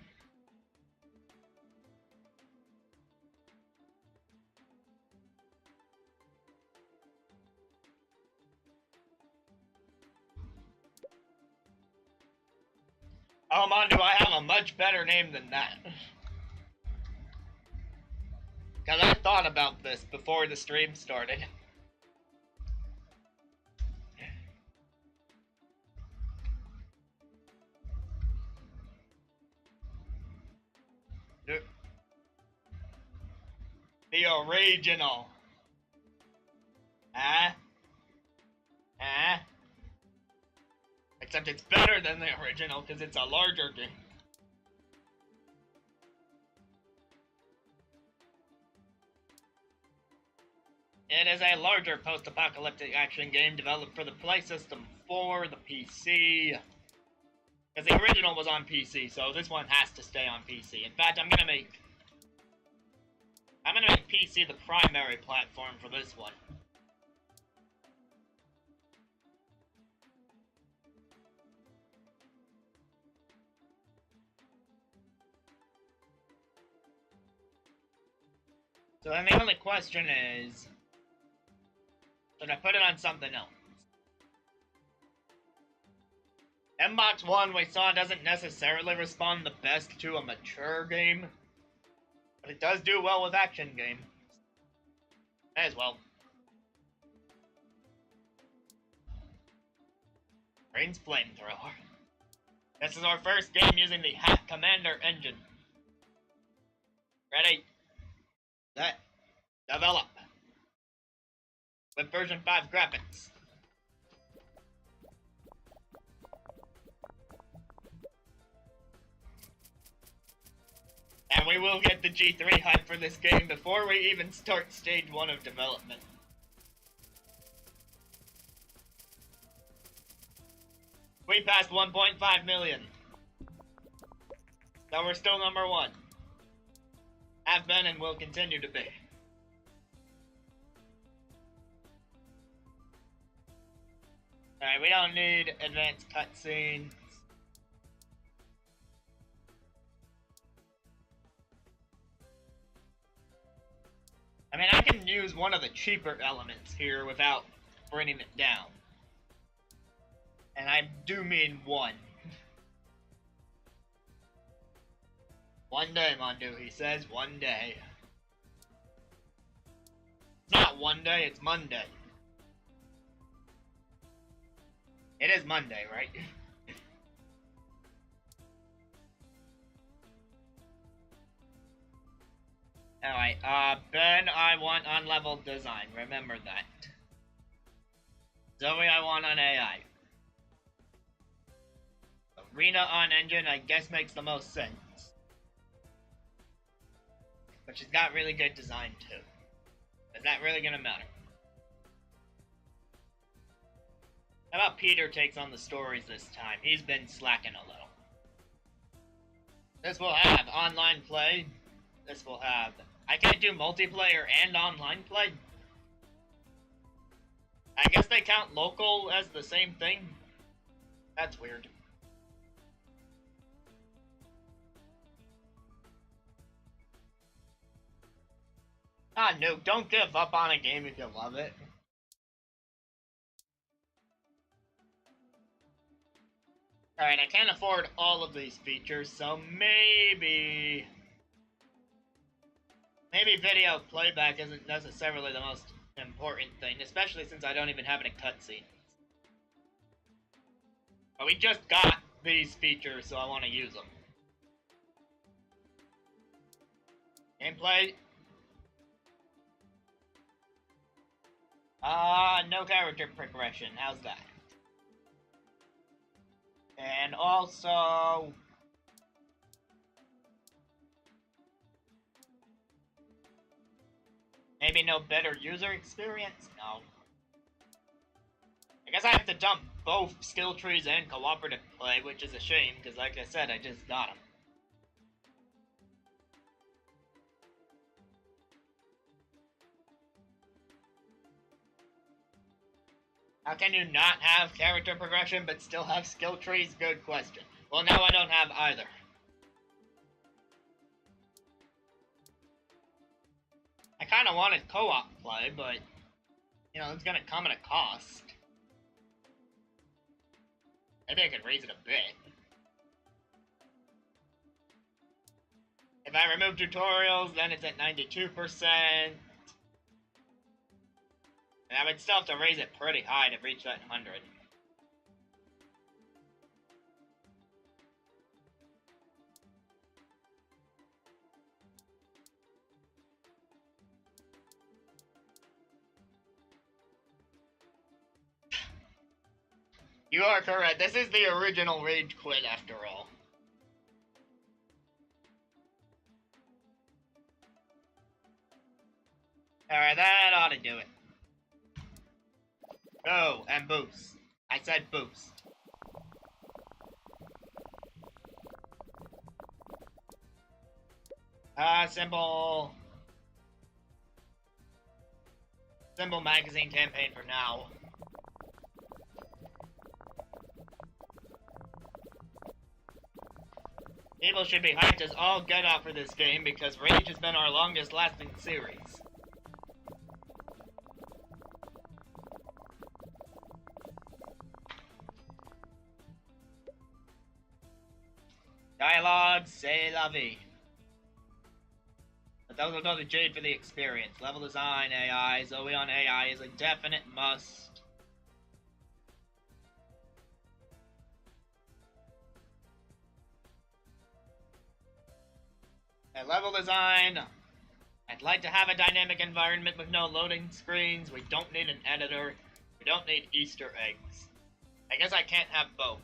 Oh man, do I have a much better name than that? Because I thought about this before the stream started. The original. Except it's better than the original because it's a larger game. It is a larger post-apocalyptic action game developed for the Play System for the PC. Because the original was on PC, so this one has to stay on PC. In fact, I'm gonna make PC the primary platform for this one. So then the only question is, should I put it on something else? Mbox 1 we saw doesn't necessarily respond the best to a mature game, but it does do well with action games. May as well. Rain's Flamethrower. This is our first game using the Hack Commander engine. Ready, set, develop. With version 5 graphics. And we will get the G3 hype for this game before we even start stage 1 of development. We passed 1.5 million. So we're still number 1. Have been and will continue to be. Alright, we don't need advanced cutscenes. I mean, I can use one of the cheaper elements here without bringing it down. And I do mean one. One day, Mondu, he says, one day. It's not one day, it's Monday. It is Monday, right? Alright, Ben, I want on level design. Remember that. Zoe, I want on AI. Arena on engine, I guess makes the most sense. But she's got really good design, too. Is that really gonna matter? How about Peter takes on the stories this time? He's been slacking a little. This will have online play. This will have... I can't do multiplayer and online play. I guess they count local as the same thing. That's weird. Ah, no, don't give up on a game if you love it. Alright, I can't afford all of these features, so maybe video playback isn't necessarily the most important thing, especially since I don't even have any cutscenes. But we just got these features, so I want to use them. Gameplay. No character progression. How's that? And also... maybe no better user experience? No. I guess I have to dump both skill trees and cooperative play, which is a shame, because like I said, I just got them. How can you not have character progression but still have skill trees? Good question. Well, now I don't have either. I kind of wanted co-op play, but, you know, it's going to come at a cost. Maybe I could raise it a bit. If I remove tutorials, then it's at 92%. And I would still have to raise it pretty high to reach that 100. You are correct. This is the original Rage Quit after all. Alright, that ought to do it. Go, and boost. I said boost. Simple magazine campaign for now. People should be hyped as all get out for this game because Rage has been our longest lasting series. Dialogue, c'est la vie. But those will go to Jade for the experience. Level design, AI, Zoe on AI is a definite must. And level design, I'd like to have a dynamic environment with no loading screens. We don't need an editor. We don't need Easter eggs. I guess I can't have both.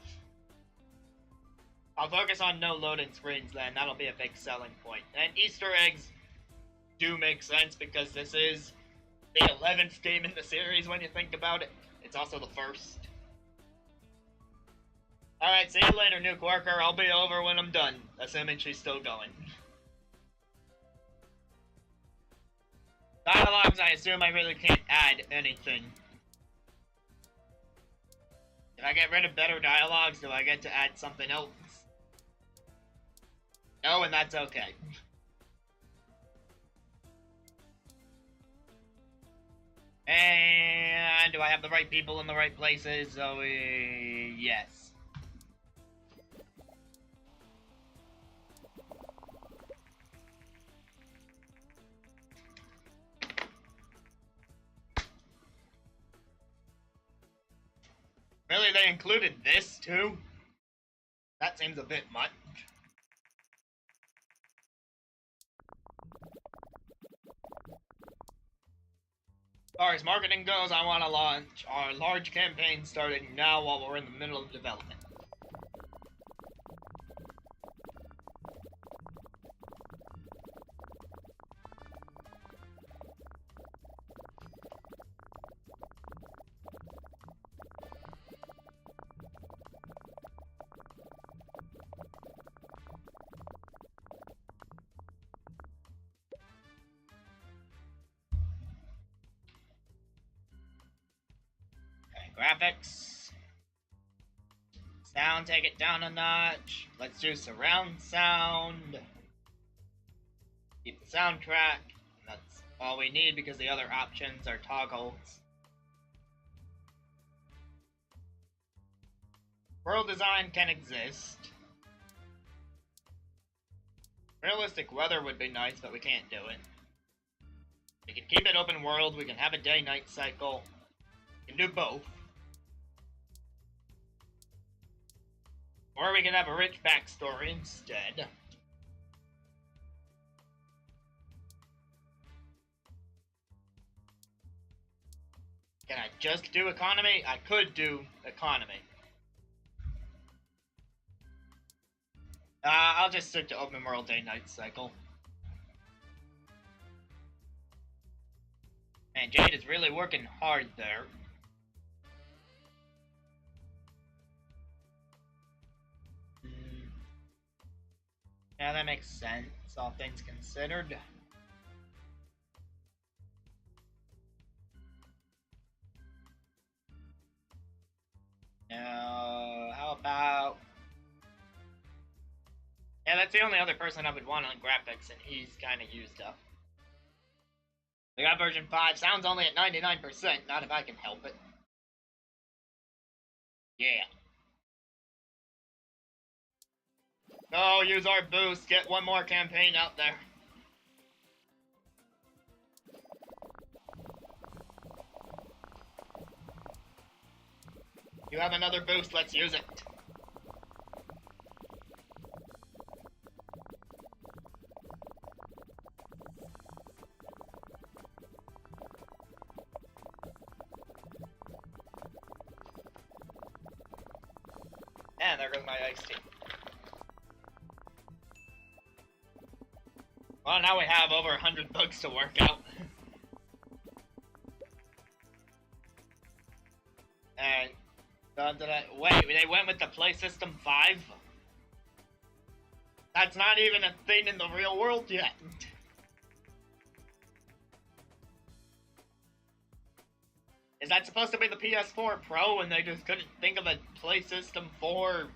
I'll focus on no loading screens then. That'll be a big selling point. And Easter eggs do make sense because this is the 11th game in the series when you think about it. It's also the first. Alright, see you later, Nuke Worker. I'll be over when I'm done, assuming she's still going. Dialogues, I assume I really can't add anything. If I get rid of better dialogues, do I get to add something else? No, and that's okay. And do I have the right people in the right places? Zoe, yes. Really, they included this too? That seems a bit much. As far as marketing goes, I want to launch our large campaign starting now while we're in the middle of development. Graphics. Sound, take it down a notch. Let's do surround sound. Keep the soundtrack. And that's all we need because the other options are toggles. World design can exist. Realistic weather would be nice, but we can't do it. We can keep it open world. We can have a day-night cycle. We can do both. Or we can have a rich backstory instead. Can I just do economy? I could do economy. I'll just stick to open world day-night cycle. And Jade is really working hard there. Yeah, that makes sense, all things considered. Now, how about... Yeah, that's the only other person I would want on graphics, and he's kind of used up. We got version 5, sounds only at 99%, not if I can help it. Yeah. Go, use our boost, get one more campaign out there. You have another boost, let's use it. there goes my iced tea. Well, now we have over 100 bugs to work out. And wait, they went with the Play System 5? That's not even a thing in the real world yet. Is that supposed to be the PS4 Pro and they just couldn't think of a Play System 4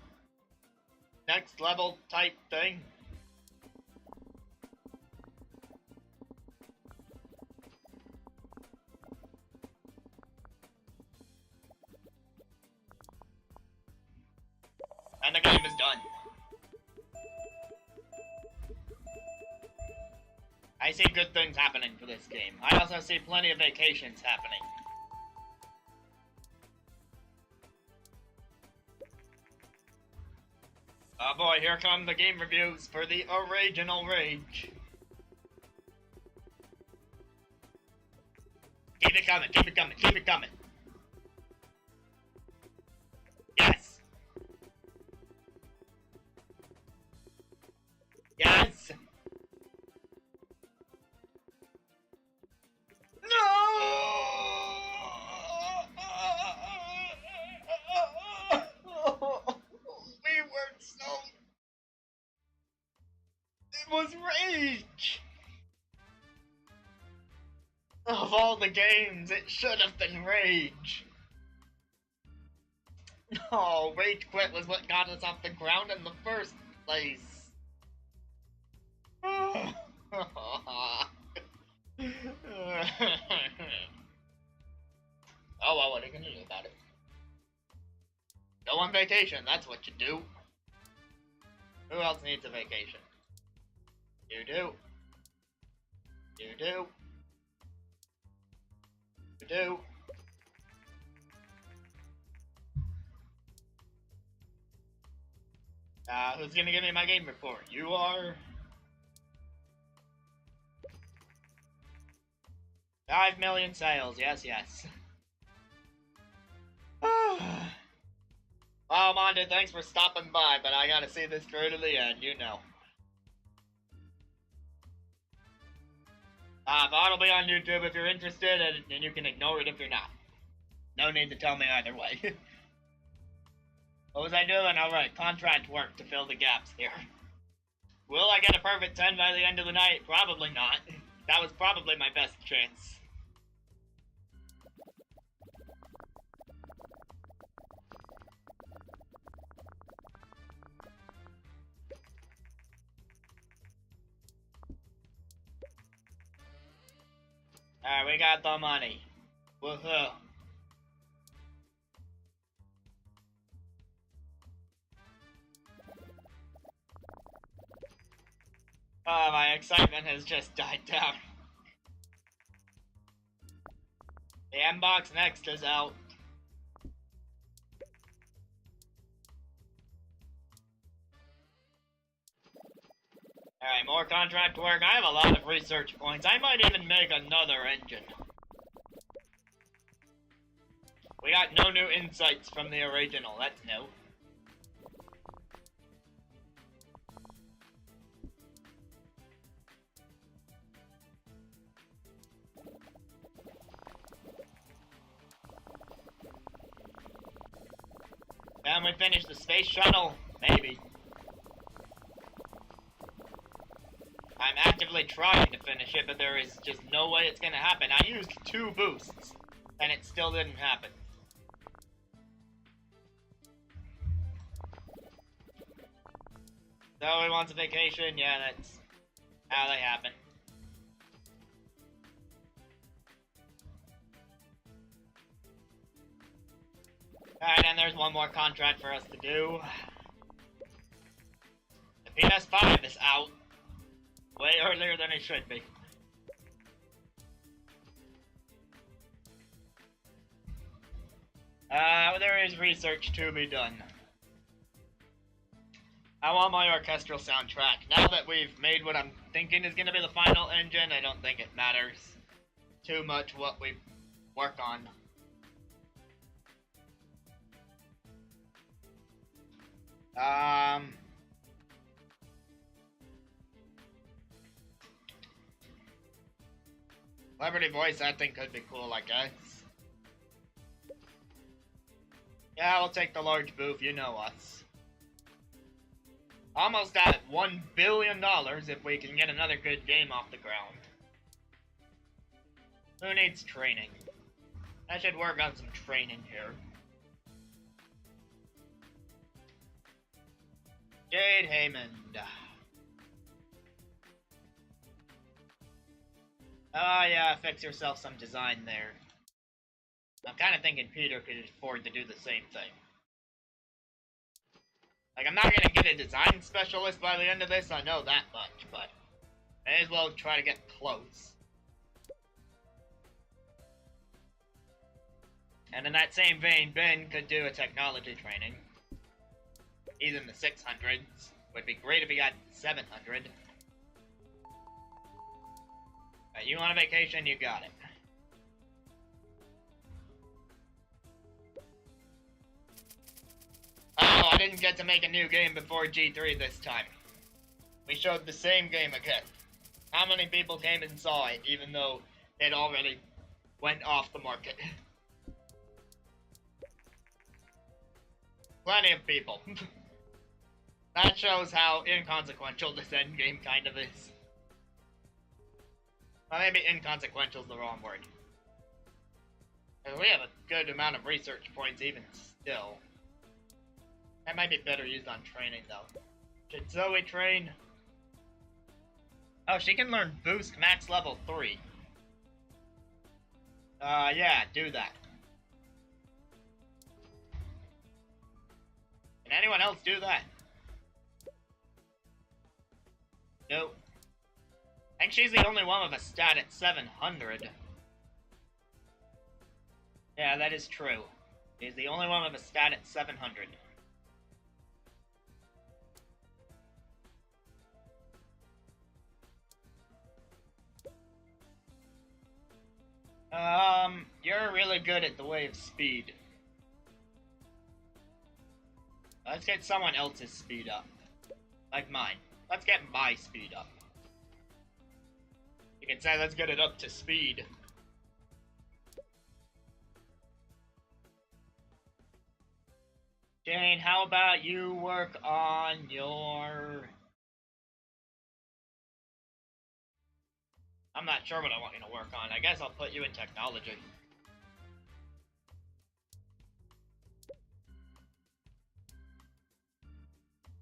next level type thing? And the game is done. I see good things happening for this game. I also see plenty of vacations happening. Oh boy, here come the game reviews for the original Rage. Keep it coming, keep it coming, keep it coming. Yes! Yes! It was Rage! Of all the games, it should have been Rage. No, Rage Quit was what got us off the ground in the first place. Oh well, what are you gonna do about it? Go on vacation, that's what you do. Who else needs a vacation? You do. You do. You do. Who's gonna give me my game report? You are. 5 million sales, yes, yes. Well, Monty, thanks for stopping by, but I gotta see this through to the end, you know. That'll be on YouTube if you're interested, and you can ignore it if you're not. No need to tell me either way. What was I doing? Alright, contract work to fill the gaps here. Will I get a perfect 10 by the end of the night? Probably not. That was probably my best chance. Alright, we got the money. Woohoo. Oh, my excitement has just died down. The M-Box Next is out. Alright, more contract work. I have a lot of research points. I might even make another engine. We got no new insights from the original. That's new. Can we finish the space shuttle? Maybe. I'm actively trying to finish it, but there is just no way it's gonna happen. I used 2 boosts, and it still didn't happen. So he wants a vacation? Yeah, that's how they happen. Alright, and there's one more contract for us to do. The PS5 is out. Way earlier than it should be. There is research to be done. I want my orchestral soundtrack. Now that we've made what I'm thinking is going to be the final engine, I don't think it matters too much what we work on. Celebrity voice acting could be cool, I guess. Yeah, we'll take the large booth, you know us. Almost at $1 billion if we can get another good game off the ground. Who needs training? I should work on some training here. Jade Haymond. Oh yeah, fix yourself some design there. I'm kind of thinking Peter could afford to do the same thing. Like, I'm not gonna get a design specialist by the end of this, I know that much, but may as well try to get close. And in that same vein, Ben could do a technology training. He's in the 600s. Would be great if he got 700. Alright, you want a vacation? You got it. Oh, I didn't get to make a new game before G3 this time. We showed the same game again. How many people came and saw it, even though it already went off the market? Plenty of people. That shows how inconsequential this endgame kind of is. Well, maybe inconsequential is the wrong word. We have a good amount of research points even still. That might be better used on training, though. Should Zoe train? Oh, she can learn Boost Max Level 3. Yeah, do that. Can anyone else do that? Nope. I think she's the only one with a stat at 700. Yeah, that is true. She's the only one with a stat at 700. You're really good at the wave speed. Let's get someone else's speed up. Like mine. Let's get my speed up. You can say, let's get it up to speed. Jane, how about you work on your... I'm not sure what I want you to work on. I guess I'll put you in technology.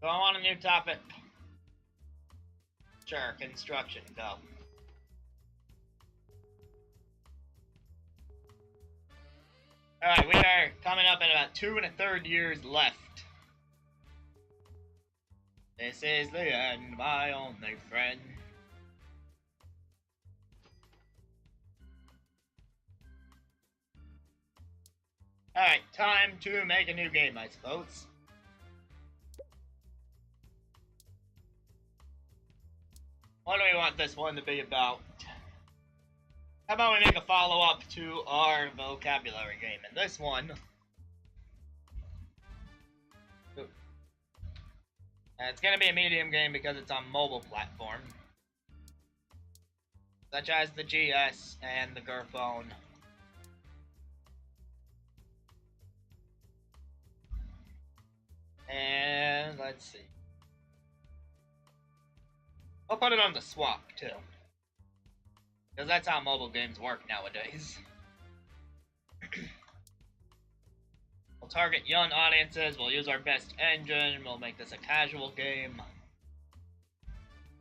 So I want a new topic. Sure, construction, go. Alright, we are coming up at about 2 1/3 years left. This is the end, my only friend. Alright, time to make a new game, I suppose. What do we want this one to be about? How about we make a follow-up to our vocabulary game? And this one... it's gonna be a medium game because it's on mobile platform. Such as the GS and the Gerphone. And let's see. I'll put it on the swap too. Because that's how mobile games work nowadays. We'll target young audiences, we'll use our best engine, we'll make this a casual game.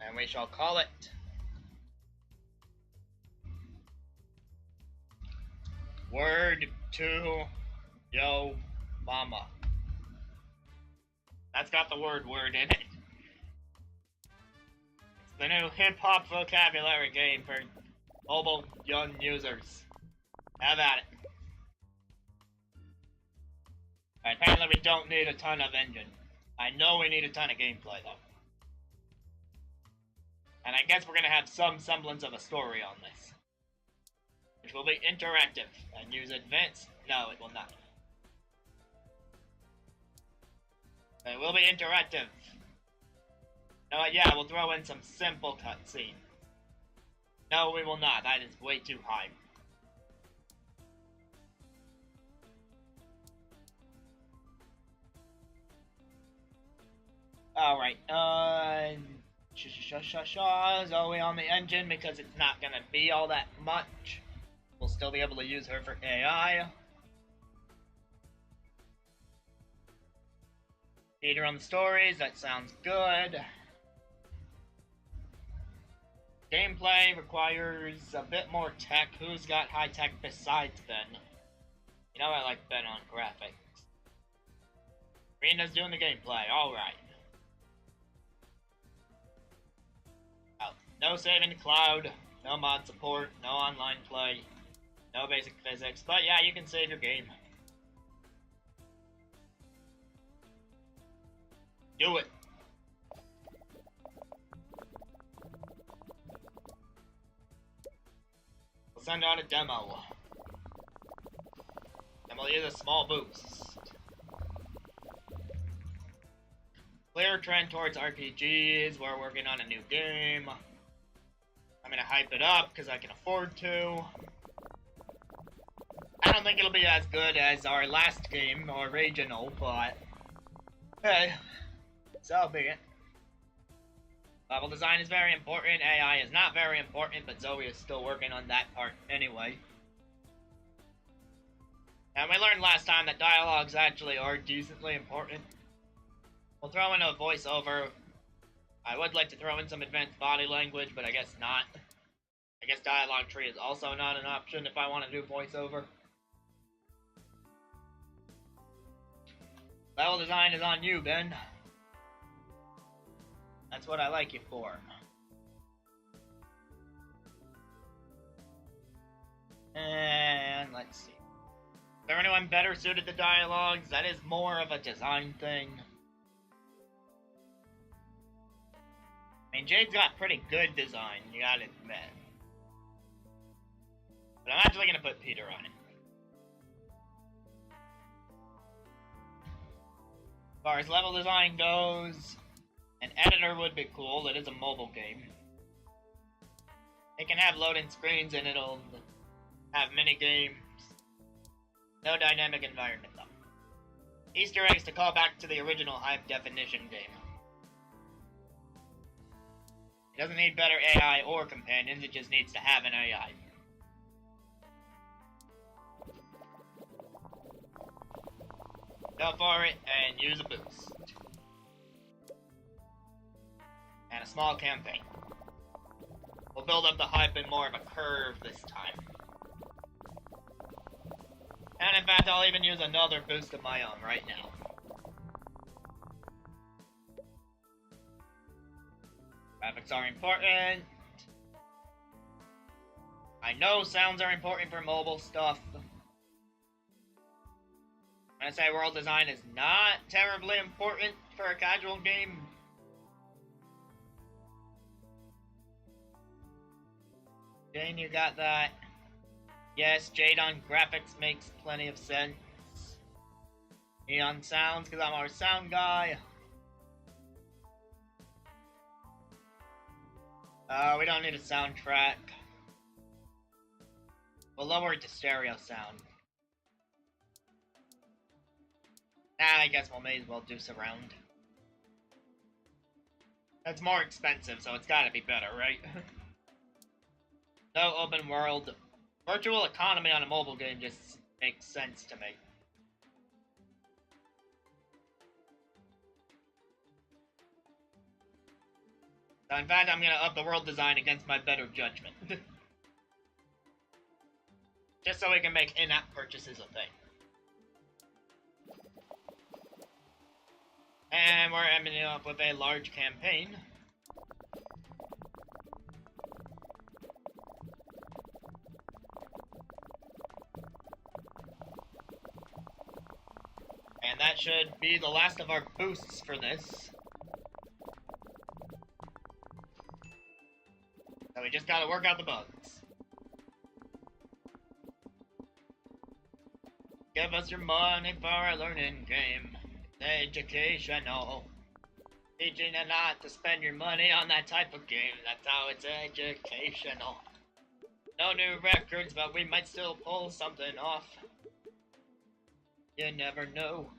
And we shall call it... Word to Yo Mama. That's got the word in it. It's the new hip-hop vocabulary game for mobile young users. Have at it. Alright, apparently we don't need a ton of engine. I know we need a ton of gameplay, though. And I guess we're gonna have some semblance of a story on this. Which will be interactive. And use advanced? No, it will not. It will be interactive. You know what? Yeah, we'll throw in some simple cutscene. No, we will not. That is way too high. Alright, Zoe on the engine because it's not gonna be all that much. We'll still be able to use her for AI. Peter on the stories, that sounds good. Gameplay requires a bit more tech. Who's got high tech besides Ben? You know I like Ben on graphics. Rena's doing the gameplay, alright. Oh, no saving the cloud, no mod support, no online play, no basic physics, but yeah, you can save your game. Do it. We'll send out a demo. And we'll use a small boost. Clear trend towards RPGs. We're working on a new game. I'm gonna hype it up because I can afford to. I don't think it'll be as good as our last game, original, but hey, so be it. Level design is very important. AI is not very important, but Zoe is still working on that part anyway. And we learned last time that dialogues actually are decently important. We'll throw in a voiceover. I would like to throw in some advanced body language, but I guess not. I guess dialogue tree is also not an option if I want to do voiceover. Level design is on you, Ben. That's what I like you for. And let's see. Is there anyone better suited to dialogues? That is more of a design thing. I mean, Jade's got pretty good design, you gotta admit. But I'm actually gonna put Peter on it. As far as level design goes, an editor would be cool. It is a mobile game. It can have loading screens and it'll have mini games. No dynamic environment though. Easter eggs to call back to the original high definition game. It doesn't need better AI or companions, it just needs to have an AI. Go for it and use a boost. And a small campaign. We'll build up the hype in more of a curve this time. And in fact, I'll even use another boost of my own right now. Graphics are important. I know sounds are important for mobile stuff. I'm gonna say world design is not terribly important for a casual game. Jane, you got that? Yes, Jade on graphics makes plenty of sense. Me on sounds, because I'm our sound guy. We don't need a soundtrack. We'll lower it to stereo sound. I guess we may as well do surround. That's more expensive, so it's gotta be better, right? No open world. Virtual economy on a mobile game just makes sense to me. So in fact, I'm gonna up the world design against my better judgment. Just so we can make in-app purchases a thing. And we're ending up with a large campaign. And that should be the last of our boosts for this. So we just gotta work out the bugs. Give us your money for a learning game. Educational. Teaching you not to spend your money on that type of game. That's how it's educational. No new records, but we might still pull something off. You never know.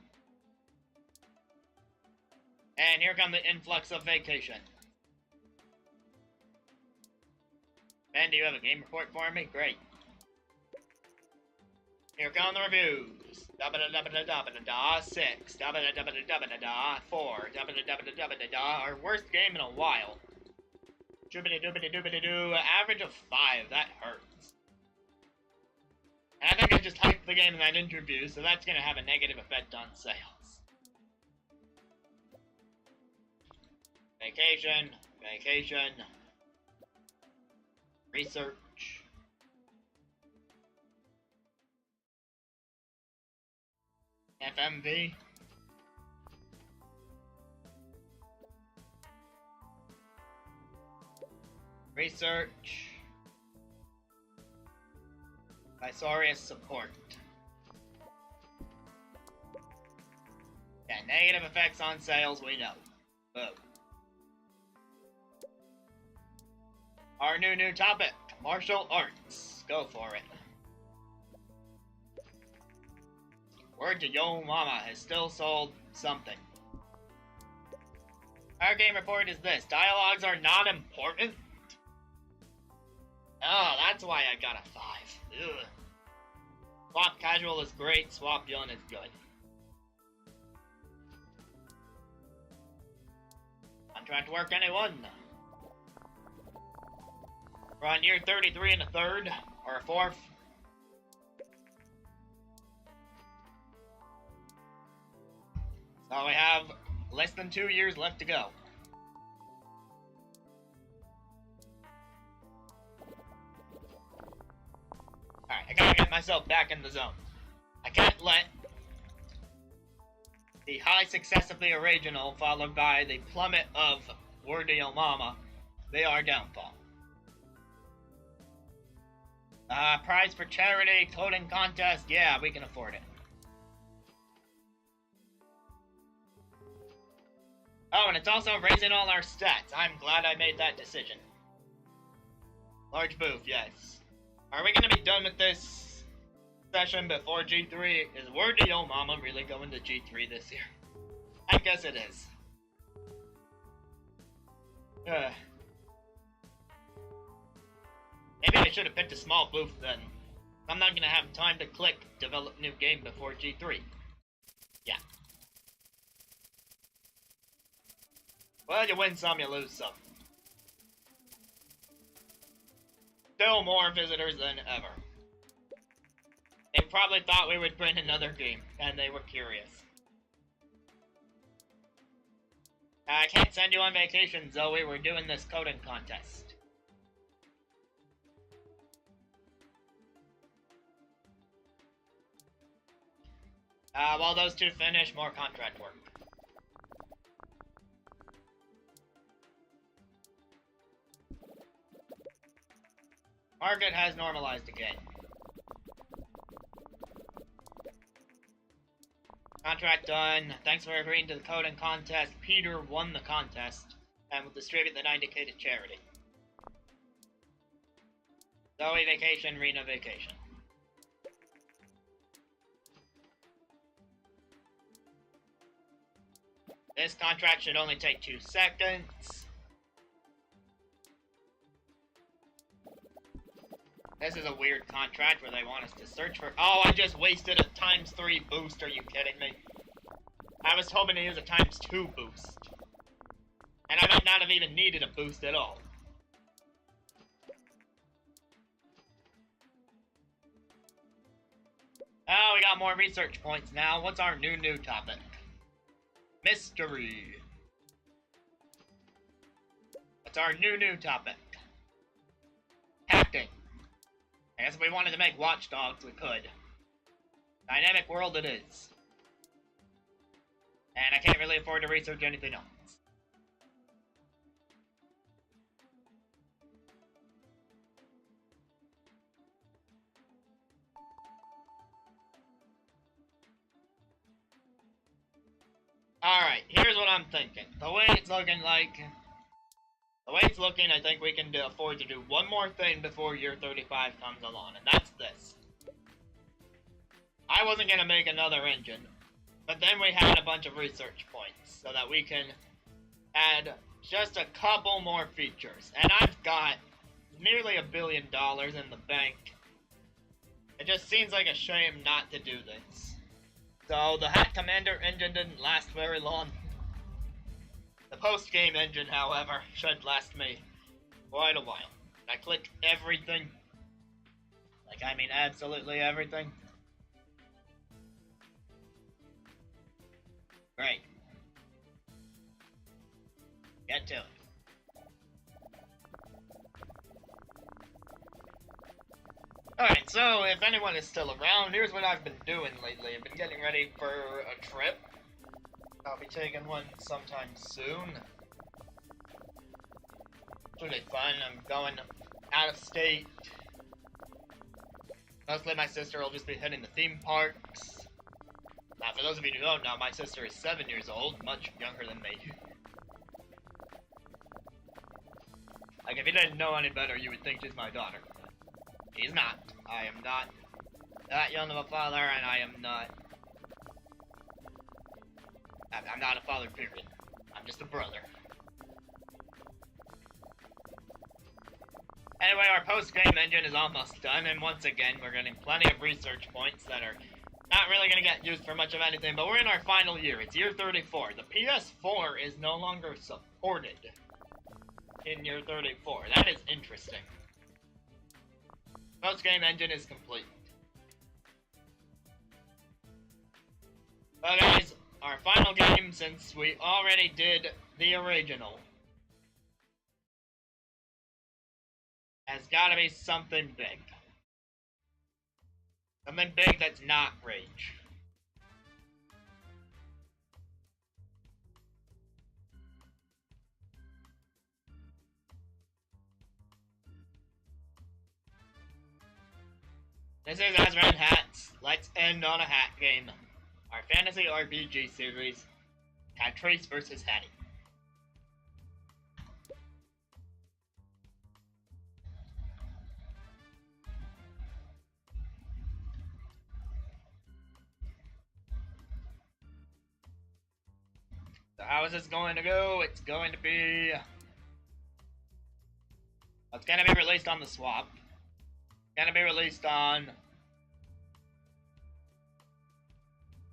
And here come the influx of vacation. Ben, do you have a game report for me? Great. Here come the reviews. Da-ba-da-da-ba-da-da-ba-da-da. 6. Da-ba-da-da-ba-da-da-ba-da-da. 4. Da-ba-da-da-ba-da-da-ba-da-da. Our worst game in a while. Doobity-doobity-doobity-doo. Average of 5. That hurts. And I think I just hyped the game in that interview, so that's gonna have a negative effect on sales. Vacation. Vacation. Research. FMV. Research. Visorious support. Yeah, negative effects on sales, we know. Boom. Our new topic, martial arts. Go for it. Word to Yo Mama has still sold something. Our game report is this. Dialogues are not important. Oh, that's why I got a 5. Ugh. Swap casual is great, swap young is good. Contract work, anyone? We're on year 33 and a third, or a fourth. So we have less than 2 years left to go. Alright, I gotta get myself back in the zone. I can't let the high success of the original followed by the plummet of Word to Yo Mama be our downfall. Prize for charity, coding contest, yeah, we can afford it. Oh, and it's also raising all our stats. I'm glad I made that decision. Large booth, yes. Are we gonna be done with this session before G3? Is Word to Yo Mama really going to G3 this year? I guess it is. Maybe I should have picked a small booth then. I'm not gonna have time to click develop new game before G3. Yeah. Well, you win some, you lose some. Still more visitors than ever. They probably thought we would bring another game, and they were curious. I can't send you on vacation, Zoe. We're doing this coding contest. While those two finish, more contract work. Market has normalized again. Contract done. Thanks for agreeing to the coding contest. Peter won the contest and will distribute the 90K to charity. Zoe vacation, Rena vacation. This contract should only take 2 seconds. This is a weird contract where they want us to search for... Oh, I just wasted a ×3 boost. Are you kidding me? I was hoping to use a ×2 boost. And I might not have even needed a boost at all. Oh, we got more research points now. What's our new topic? Mystery. What's our new topic? Hacking. I guess if we wanted to make watchdogs, we could. Dynamic world it is. And I can't really afford to research anything else. Alright, here's what I'm thinking. The way it's looking, I think we can afford to do one more thing before year 35 comes along, and that's this. I wasn't gonna make another engine, but then we had a bunch of research points, so that we can add just a couple more features. And I've got nearly $1 billion in the bank. It just seems like a shame not to do this. So the Hat Commander engine didn't last very long. The post-game engine, however, should last me quite a while. I click everything. Like, I mean absolutely everything. Great. Get to it. Alright, so if anyone is still around, here's what I've been doing lately. I've been getting ready for a trip. I'll be taking one sometime soon. It's really fun. I'm going out of state. Mostly my sister will just be hitting the theme parks. Now, for those of you who don't know, my sister is 7 years old, much younger than me. Like, if you didn't know any better, you would think she's my daughter. She's not. I am not that young of a father, and I am not... I'm not a father, period. I'm just a brother. Anyway, our post-game engine is almost done, and once again, we're getting plenty of research points that are not really going to get used for much of anything, but we're in our final year. It's year 34. The PS4 is no longer supported in year 34. That is interesting. Post-game engine is complete. But guys, our final game, since we already did the original, has gotta be something big. Something big that's not Rage. This is Azran Hats. Let's end on a hat game. Our fantasy RPG series, Patrice vs. Hattie. So how is this going to go? It's going to be... It's going to be released on the swap. It's going to be released on...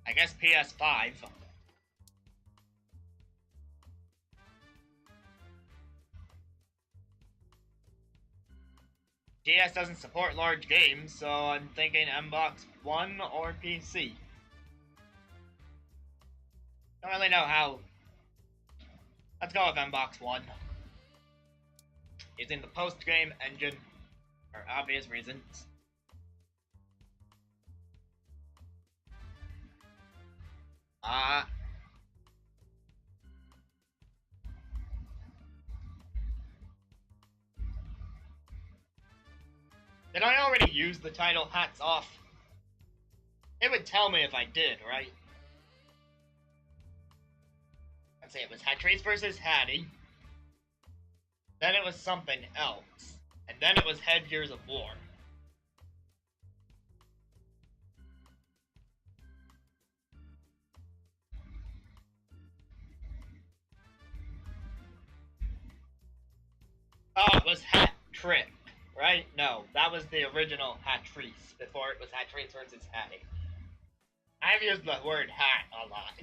I guess PS5. DS doesn't support large games, so I'm thinking Xbox One or PC. Don't really know how. Let's go with Xbox One. Using the post-game engine for obvious reasons. Did I already use the title Hats Off? It would tell me if I did, right? Let's see, it was Patrice vs. Hattie. Then it was something else. And then it was Headgears of War. Oh, it was Hat Trick, right? No, that was the original Patrice, before it was Patrice vs. Hattie. I've used the word hat a lot.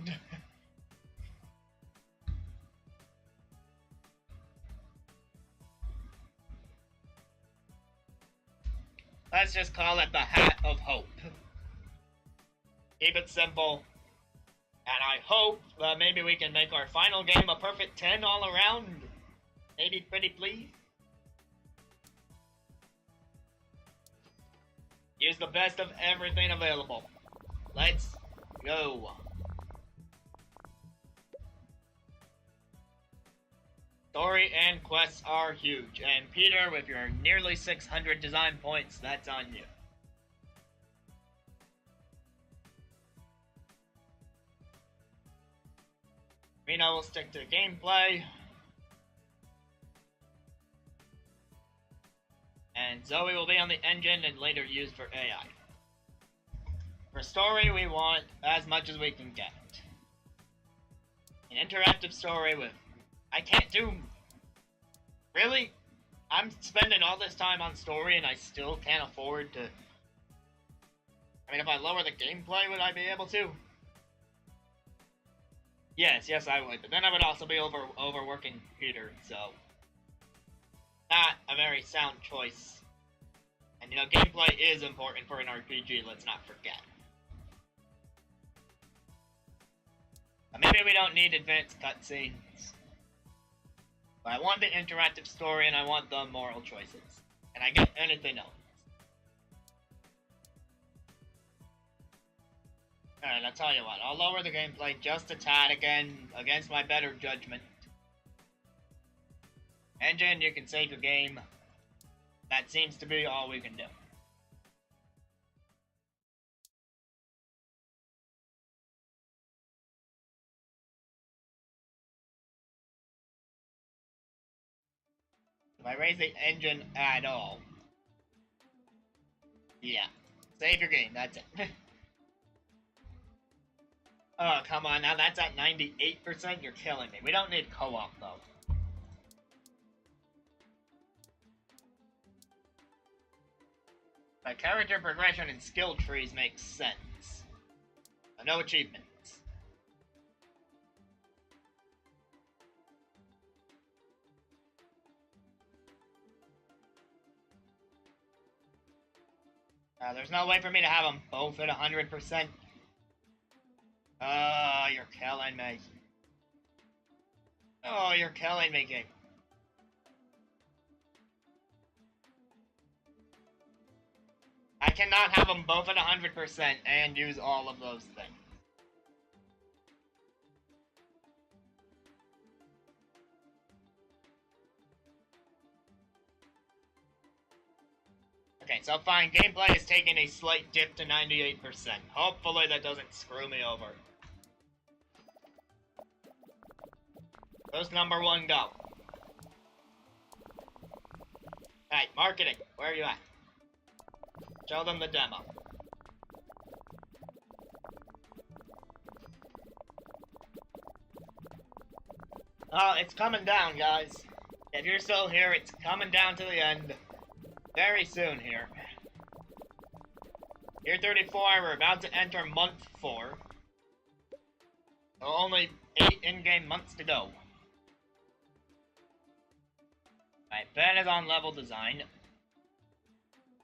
Let's just call it the Hat of Hope. Keep it simple. And I hope that maybe we can make our final game a perfect 10 all around. Maybe pretty please. Use the best of everything available. Let's go. Story and quests are huge, and Peter, with your nearly 600 design points, that's on you. Reno will stick to the gameplay. And Zoe will be on the engine and later used for AI. For story, we want as much as we can get. An interactive story with... I can't do... Really? I'm spending all this time on story and I still can't afford to... I mean, if I lower the gameplay, would I be able to? Yes, I would. But then I would also be overworking Peter, so... Not a very sound choice. And, gameplay is important for an RPG, let's not forget. But maybe we don't need advanced cutscenes. But I want the interactive story and I want the moral choices. And I get anything else. Alright, I'll tell you what. I'll lower the gameplay just a tad again, against my better judgment. Engine, you can save your game. That seems to be all we can do. If I raise the engine at all... Yeah. Save your game, that's it. Oh, come on, now that's at 98%? You're killing me. We don't need co-op, though. But character progression and skill trees make sense. But no achievements. There's no way for me to have them both at 100%. Oh, you're killing me. Oh, you're killing me, game. I cannot have them both at 100% and use all of those things. Okay, so fine, gameplay is taking a slight dip to 98%. Hopefully that doesn't screw me over. Who's number one, go? Alright, marketing, where are you at? Show them the demo. Oh, it's coming down, guys. If you're still here, it's coming down to the end. Very soon here. Year 34, we're about to enter month 4. So only 8 in-game months to go. Alright, Ben is on level design.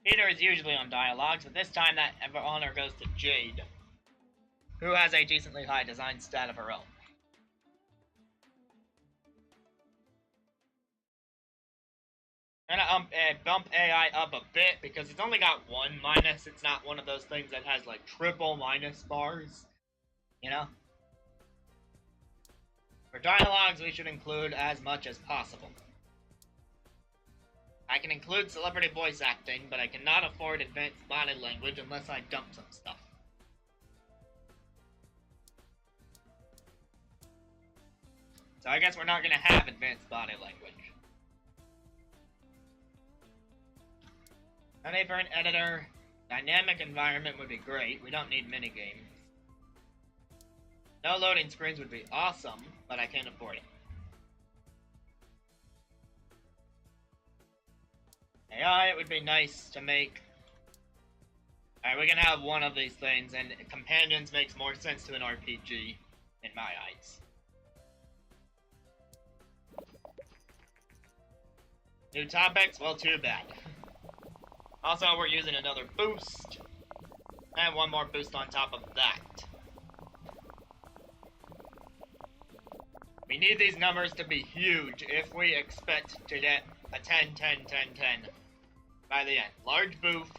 Peter is usually on dialogues, but this time that honor goes to Jade, who has a decently high design stat of her own. I'm gonna bump AI up a bit because it's only got 1 minus. It's not one of those things that has like triple minus bars, you know? For dialogues, we should include as much as possible. I can include celebrity voice acting, but I cannot afford advanced body language unless I dump some stuff. So I guess we're not gonna have advanced body language. Honey, for an editor, dynamic environment would be great. We don't need minigames. No loading screens would be awesome, but I can't afford it. AI, it would be nice to make... Alright, we can have one of these things, and companions makes more sense to an RPG, in my eyes. New topics? Well, too bad. Also, we're using another boost, and one more boost on top of that. We need these numbers to be huge if we expect to get a 10, 10, 10, 10 by the end. Large boost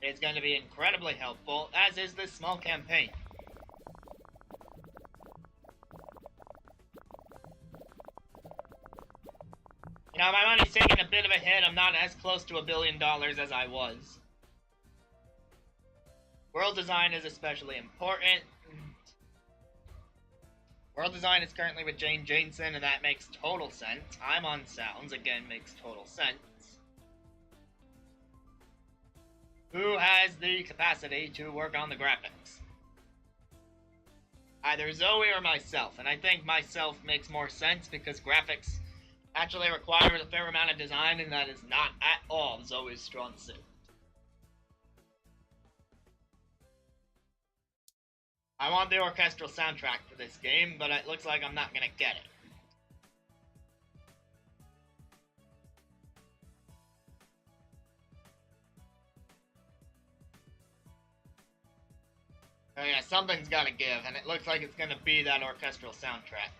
is going to be incredibly helpful, as is this small campaign. You know, my money's taking a bit of a hit. I'm not as close to $1 billion as I was. World design is especially important. World design is currently with Jane Jameson, and that makes total sense. I'm on sounds, again, makes total sense. Who has the capacity to work on the graphics? Either Zoe or myself, and I think myself makes more sense because graphics actually requires a fair amount of design, and that is not at all Zoe's strong suit. I want the orchestral soundtrack for this game, but it looks like I'm not gonna get it. Oh yeah, something's gotta give, and it looks like it's gonna be that orchestral soundtrack.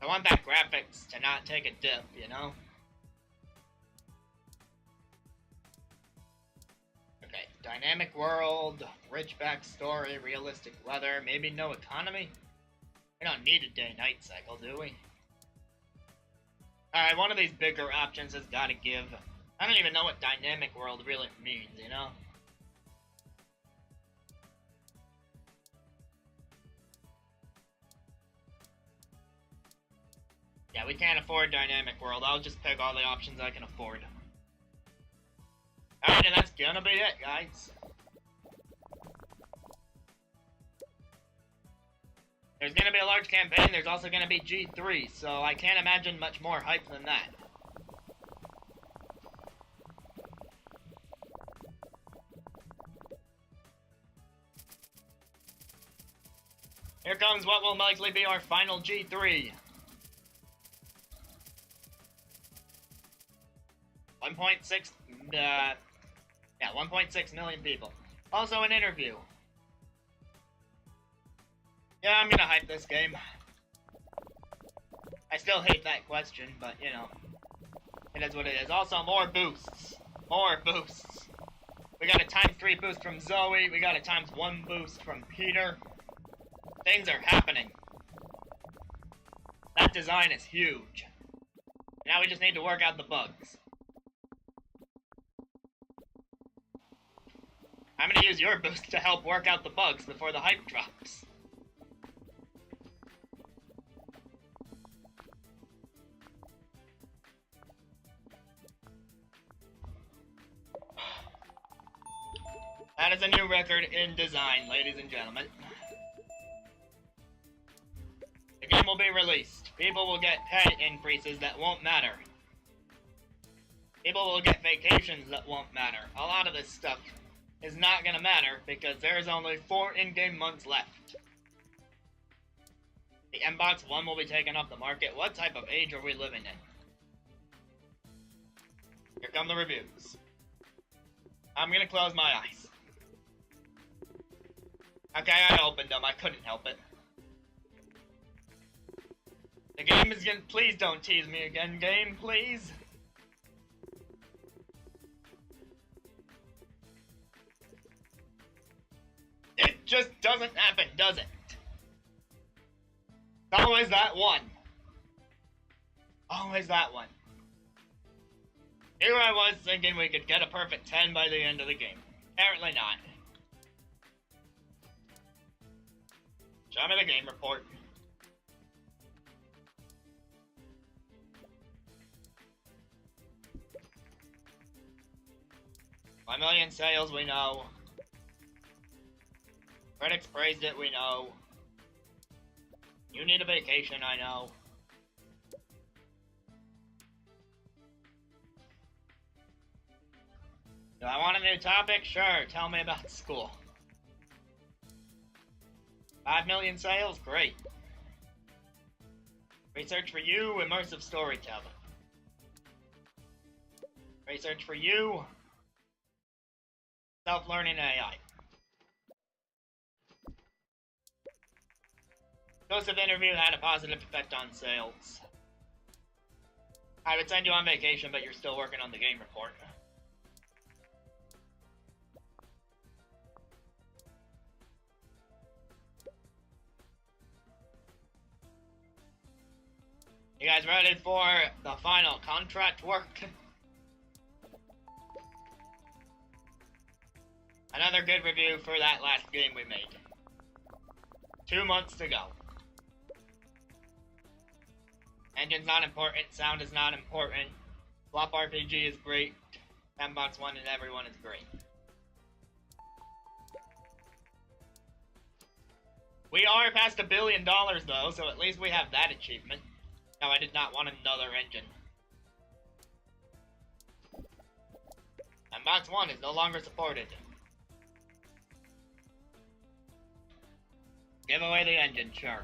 I want that graphics to not take a dip, you know? Okay, dynamic world, rich backstory, realistic weather, maybe no economy? We don't need a day-night cycle, do we? Alright, one of these bigger options has gotta give. I don't even know what dynamic world really means, you know? Yeah, we can't afford dynamic world. I'll just pick all the options I can afford. Alright, and that's gonna be it, guys. There's gonna be a large campaign, there's also gonna be G3, so I can't imagine much more hype than that. Here comes what will likely be our final G3. 1.6 million people. Also an interview. Yeah, I'm gonna hype this game. I still hate that question, but you know, it is what it is. Also, more boosts. More boosts. We got a ×3 boost from Zoe. We got a ×1 boost from Peter. Things are happening. That design is huge. Now we just need to work out the bugs. I'm gonna use your boost to help work out the bugs before the hype drops. That is a new record in design, ladies and gentlemen. The game will be released. People will get pay increases that won't matter. People will get vacations that won't matter. A lot of this stuff is not gonna matter because there's only 4 in-game months left. The Mbox 1 will be taken off the market. What type of age are we living in? Here come the reviews. I'm gonna close my eyes. Okay, I opened them. I couldn't help it. The game is gonna... Please don't tease me again, game, please. It just doesn't happen, does it? Always that one. Always that one. Here I was thinking we could get a perfect 10 by the end of the game. Apparently not. Show me the game report. $1 million sales, we know. Critics praised it, we know. You need a vacation, I know. Do I want a new topic? Sure, tell me about school. 5 million sales? Great. Research for you, immersive storytelling. Research for you, self-learning AI. Exclusive interview had a positive effect on sales. I would send you on vacation, but you're still working on the game report. You guys ready for the final contract work? Another good review for that last game we made. 2 months to go. Engine's not important, sound is not important. Flop RPG is great. Sandbox 1 and everyone is great. We are past $1 billion though, so at least we have that achievement. No, I did not want another engine. Sandbox 1 is no longer supported. Give away the engine, sure.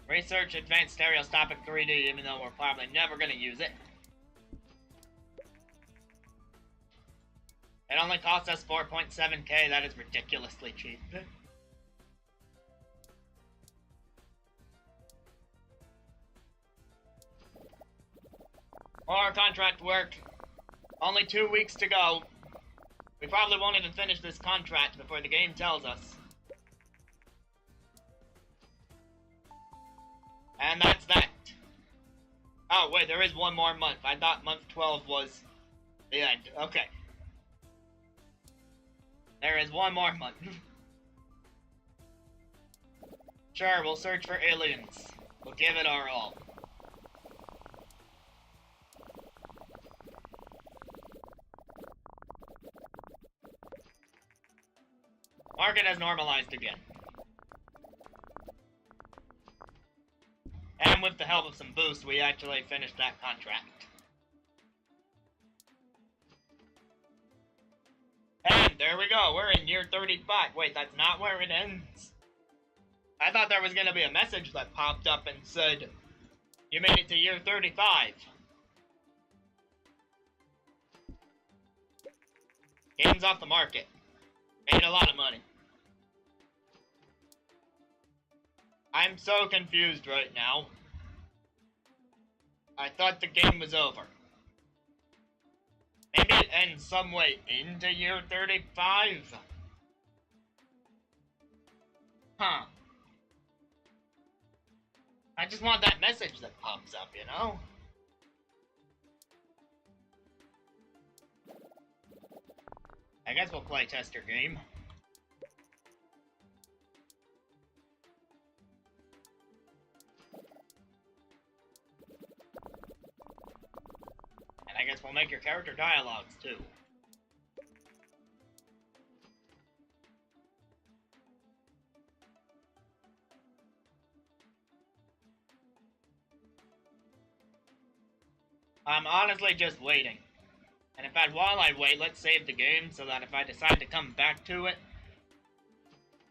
Research advanced stereoscopic 3D, even though we're probably never going to use it. It only costs us 4.7k, that is ridiculously cheap. Our contract work. Only 2 weeks to go. We probably won't even finish this contract before the game tells us. And that's that. Oh, wait, there is one more month. I thought month 12 was the end. Okay. There is one more month. Sure, we'll search for aliens. We'll give it our all. Market has normalized again. And with the help of some boosts, we actually finished that contract. And there we go, we're in year 35. Wait, that's not where it ends. I thought there was going to be a message that popped up and said, you made it to year 35. Game's off the market. Made a lot of money. I'm so confused right now. I thought the game was over. Maybe it ends some way into year 35? Huh. I just want that message that pops up, you know? I guess we'll play tester game. And I guess we'll make your character dialogues too. I'm honestly just waiting. And in fact, while I wait, let's save the game so that if I decide to come back to it,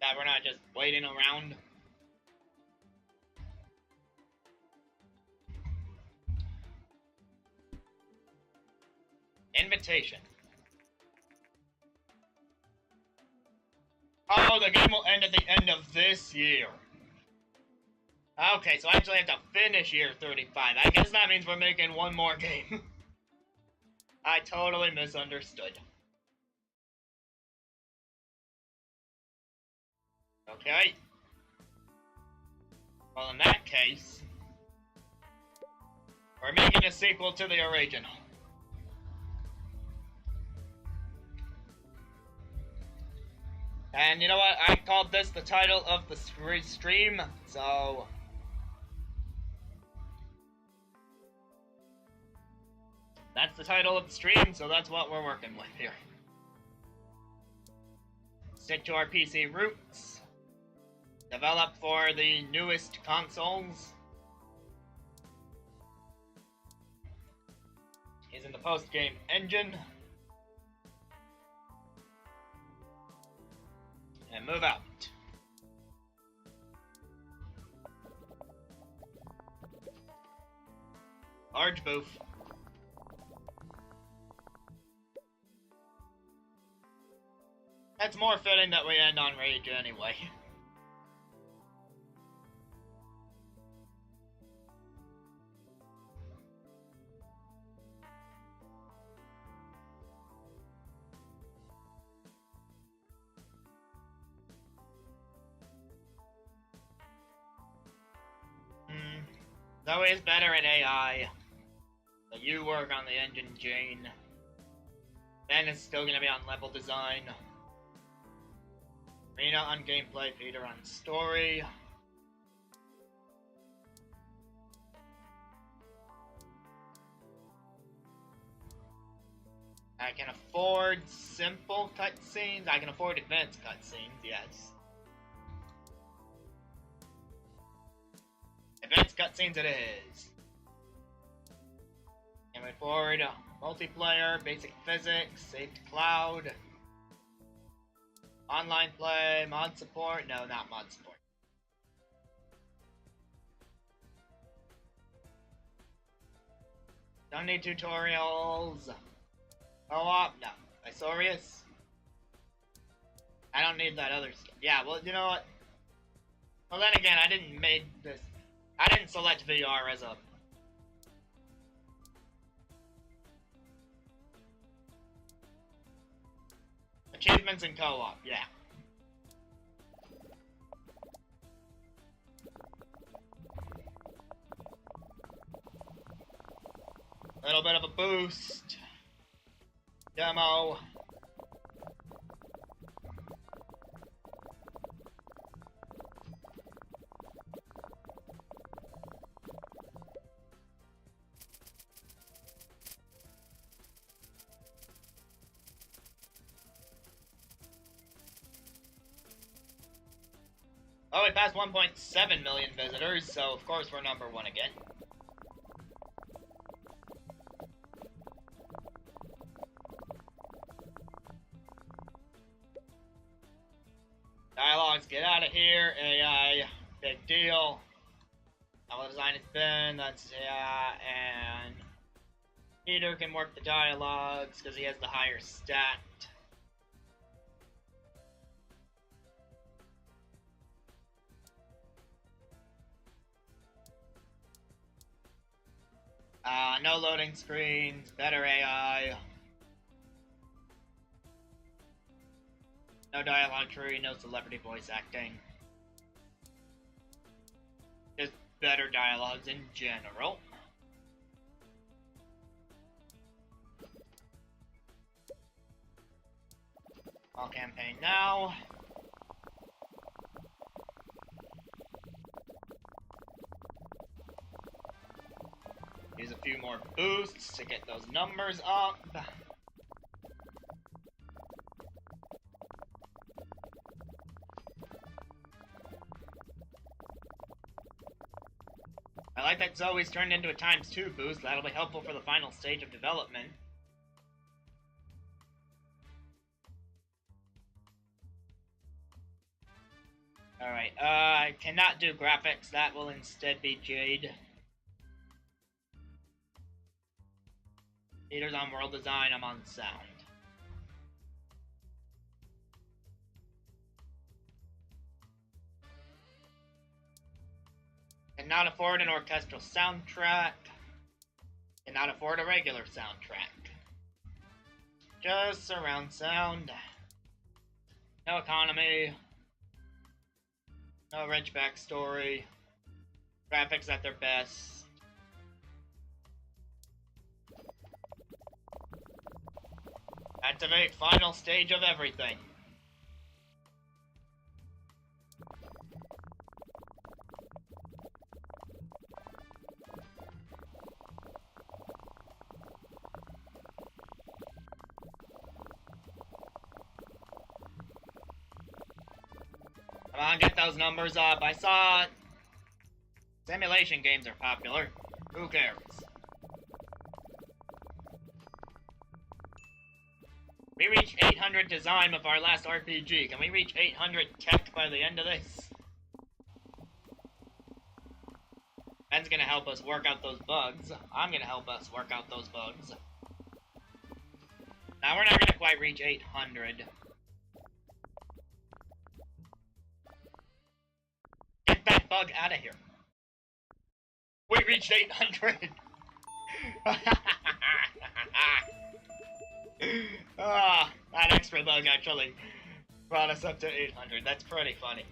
that we're not just waiting around. Invitation. Oh, the game will end at the end of this year. Okay, so I actually have to finish year 35. I guess that means we're making one more game. I totally misunderstood. Okay. Well, in that case, we're making a sequel to the original. And you know what? I called this the title of the stream, so... that's the title of the stream, so that's what we're working with here. Stick to our PC roots. Develop for the newest consoles. Is in the post-game engine. And move out. Large booth. It's more fitting that we end on Rage anyway. Zoe is better at AI. So you work on the engine, Jane. Ben is still gonna be on level design. Rena on gameplay, Peter on story. I can afford simple cutscenes. I can afford advanced cutscenes, yes. Advanced cutscenes it is. Can we afford multiplayer, basic physics, saved cloud, online play, mod support? No, not mod support. Don't need tutorials. Co-op? No. Isorius? I don't need that other stuff. Yeah, well, you know what? Well, then again, I didn't select VR as a... Achievements and co-op, yeah. A little bit of a boost. Demo. Oh, we passed 1.7 million visitors, so of course we're number one again. Dialogues, get out of here, AI, big deal. How design has been, that's, yeah, and Peter can work the dialogues because he has the higher stat. No loading screens, better AI. No dialogue tree, no celebrity voice acting. Just better dialogues in general. All campaign now. Use a few more boosts to get those numbers up. I like that Zoe's turned into a ×2 boost. That'll be helpful for the final stage of development. Alright, I cannot do graphics. That will instead be Jade. Peter's on world design, I'm on sound. Cannot afford an orchestral soundtrack. Cannot afford a regular soundtrack. Just surround sound. No economy. No rich backstory. Graphics at their best. Activate final stage of everything. Come on, get those numbers up. I saw simulation games are popular. Who cares? We reached 800 design with our last RPG. Can we reach 800 tech by the end of this? Ben's gonna help us work out those bugs. I'm gonna help us work out those bugs. Now we're not gonna quite reach 800. Get that bug out of here. We reached 800. That extra bug actually brought us up to 800. That's pretty funny.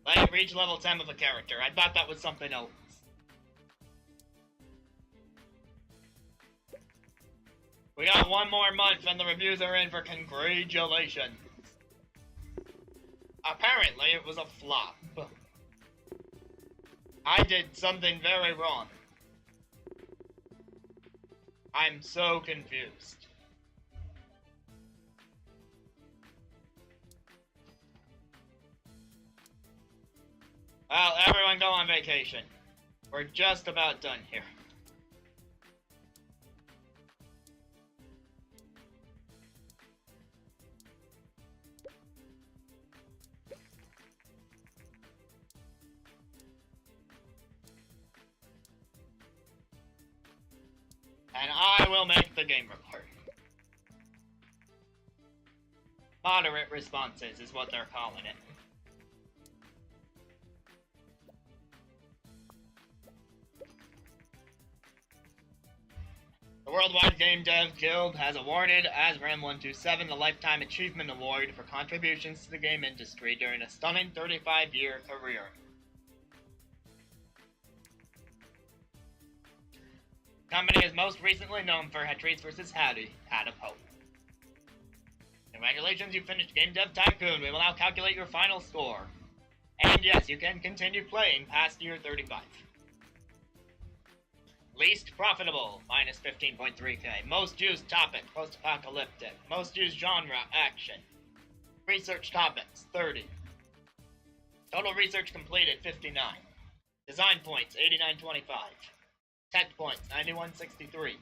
Like, reach level 10 of a character. I thought that was something else. We got one more month and the reviews are in for CongRAGEulations. Apparently it was a flop. I did something very wrong. I'm so confused. Well, everyone go on vacation. We're just about done here. And I will make the game report. Moderate responses is what they're calling it. The Worldwide Game Dev Guild has awarded ASRAM127 the Lifetime Achievement Award for contributions to the game industry during a stunning 35-year career. The company is most recently known for Hetrice vs. Hattie, Hat of Hope. Congratulations, you finished Game Dev Tycoon. We will now calculate your final score. And yes, you can continue playing past year 35. Least profitable, minus 15.3k. Most used topic, post-apocalyptic. Most used genre, action. Research topics, 30. Total research completed, 59. Design points, 89.25. Tech points, 91.63.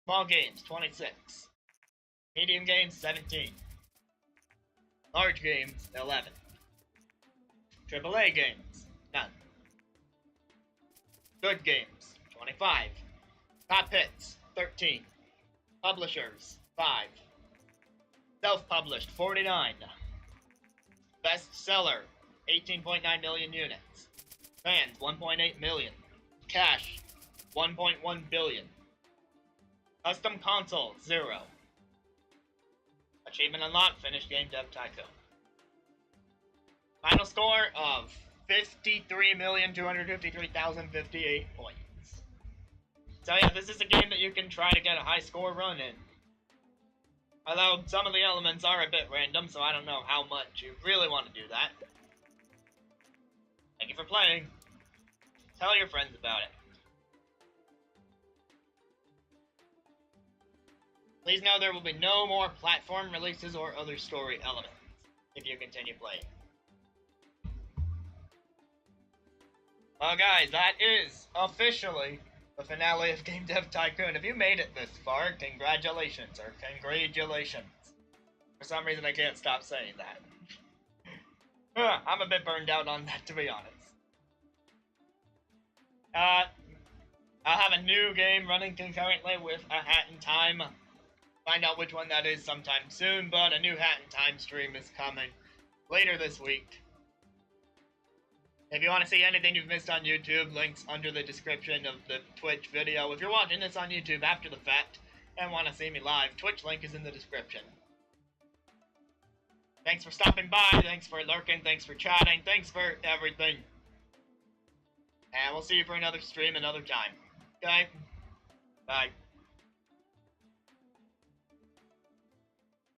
Small games, 26. Medium games, 17. Large games, 11. AAA games, none. Good games, 25. Top hits, 13. Publishers, 5. Self-published, 49. Bestseller, 18.9 million units. Fans, 1.8 million. Cash, 1.1 billion. Custom console, 0. Achievement unlocked, finished Game Dev Tycoon. Final score of 53,253,058 points. So yeah, this is a game that you can try to get a high score run in. Although some of the elements are a bit random, so I don't know how much you really want to do that. Thank you for playing. Tell your friends about it. Please know there will be no more platform releases or other story elements if you continue playing. Well guys, that is officially the finale of Game Dev Tycoon. If you made it this far, congratulations, or CongRAGEulations. For some reason I can't stop saying that. I'm a bit burned out on that, to be honest. I'll have a new game running concurrently with A Hat in Time. Find out which one that is sometime soon, but a new Hat in Time stream is coming later this week. If you want to see anything you've missed on YouTube, links under the description of the Twitch video. If you're watching this on YouTube after the fact and want to see me live, Twitch link is in the description. Thanks for stopping by, thanks for lurking, thanks for chatting, thanks for everything. And we'll see you for another stream another time. Okay? Bye.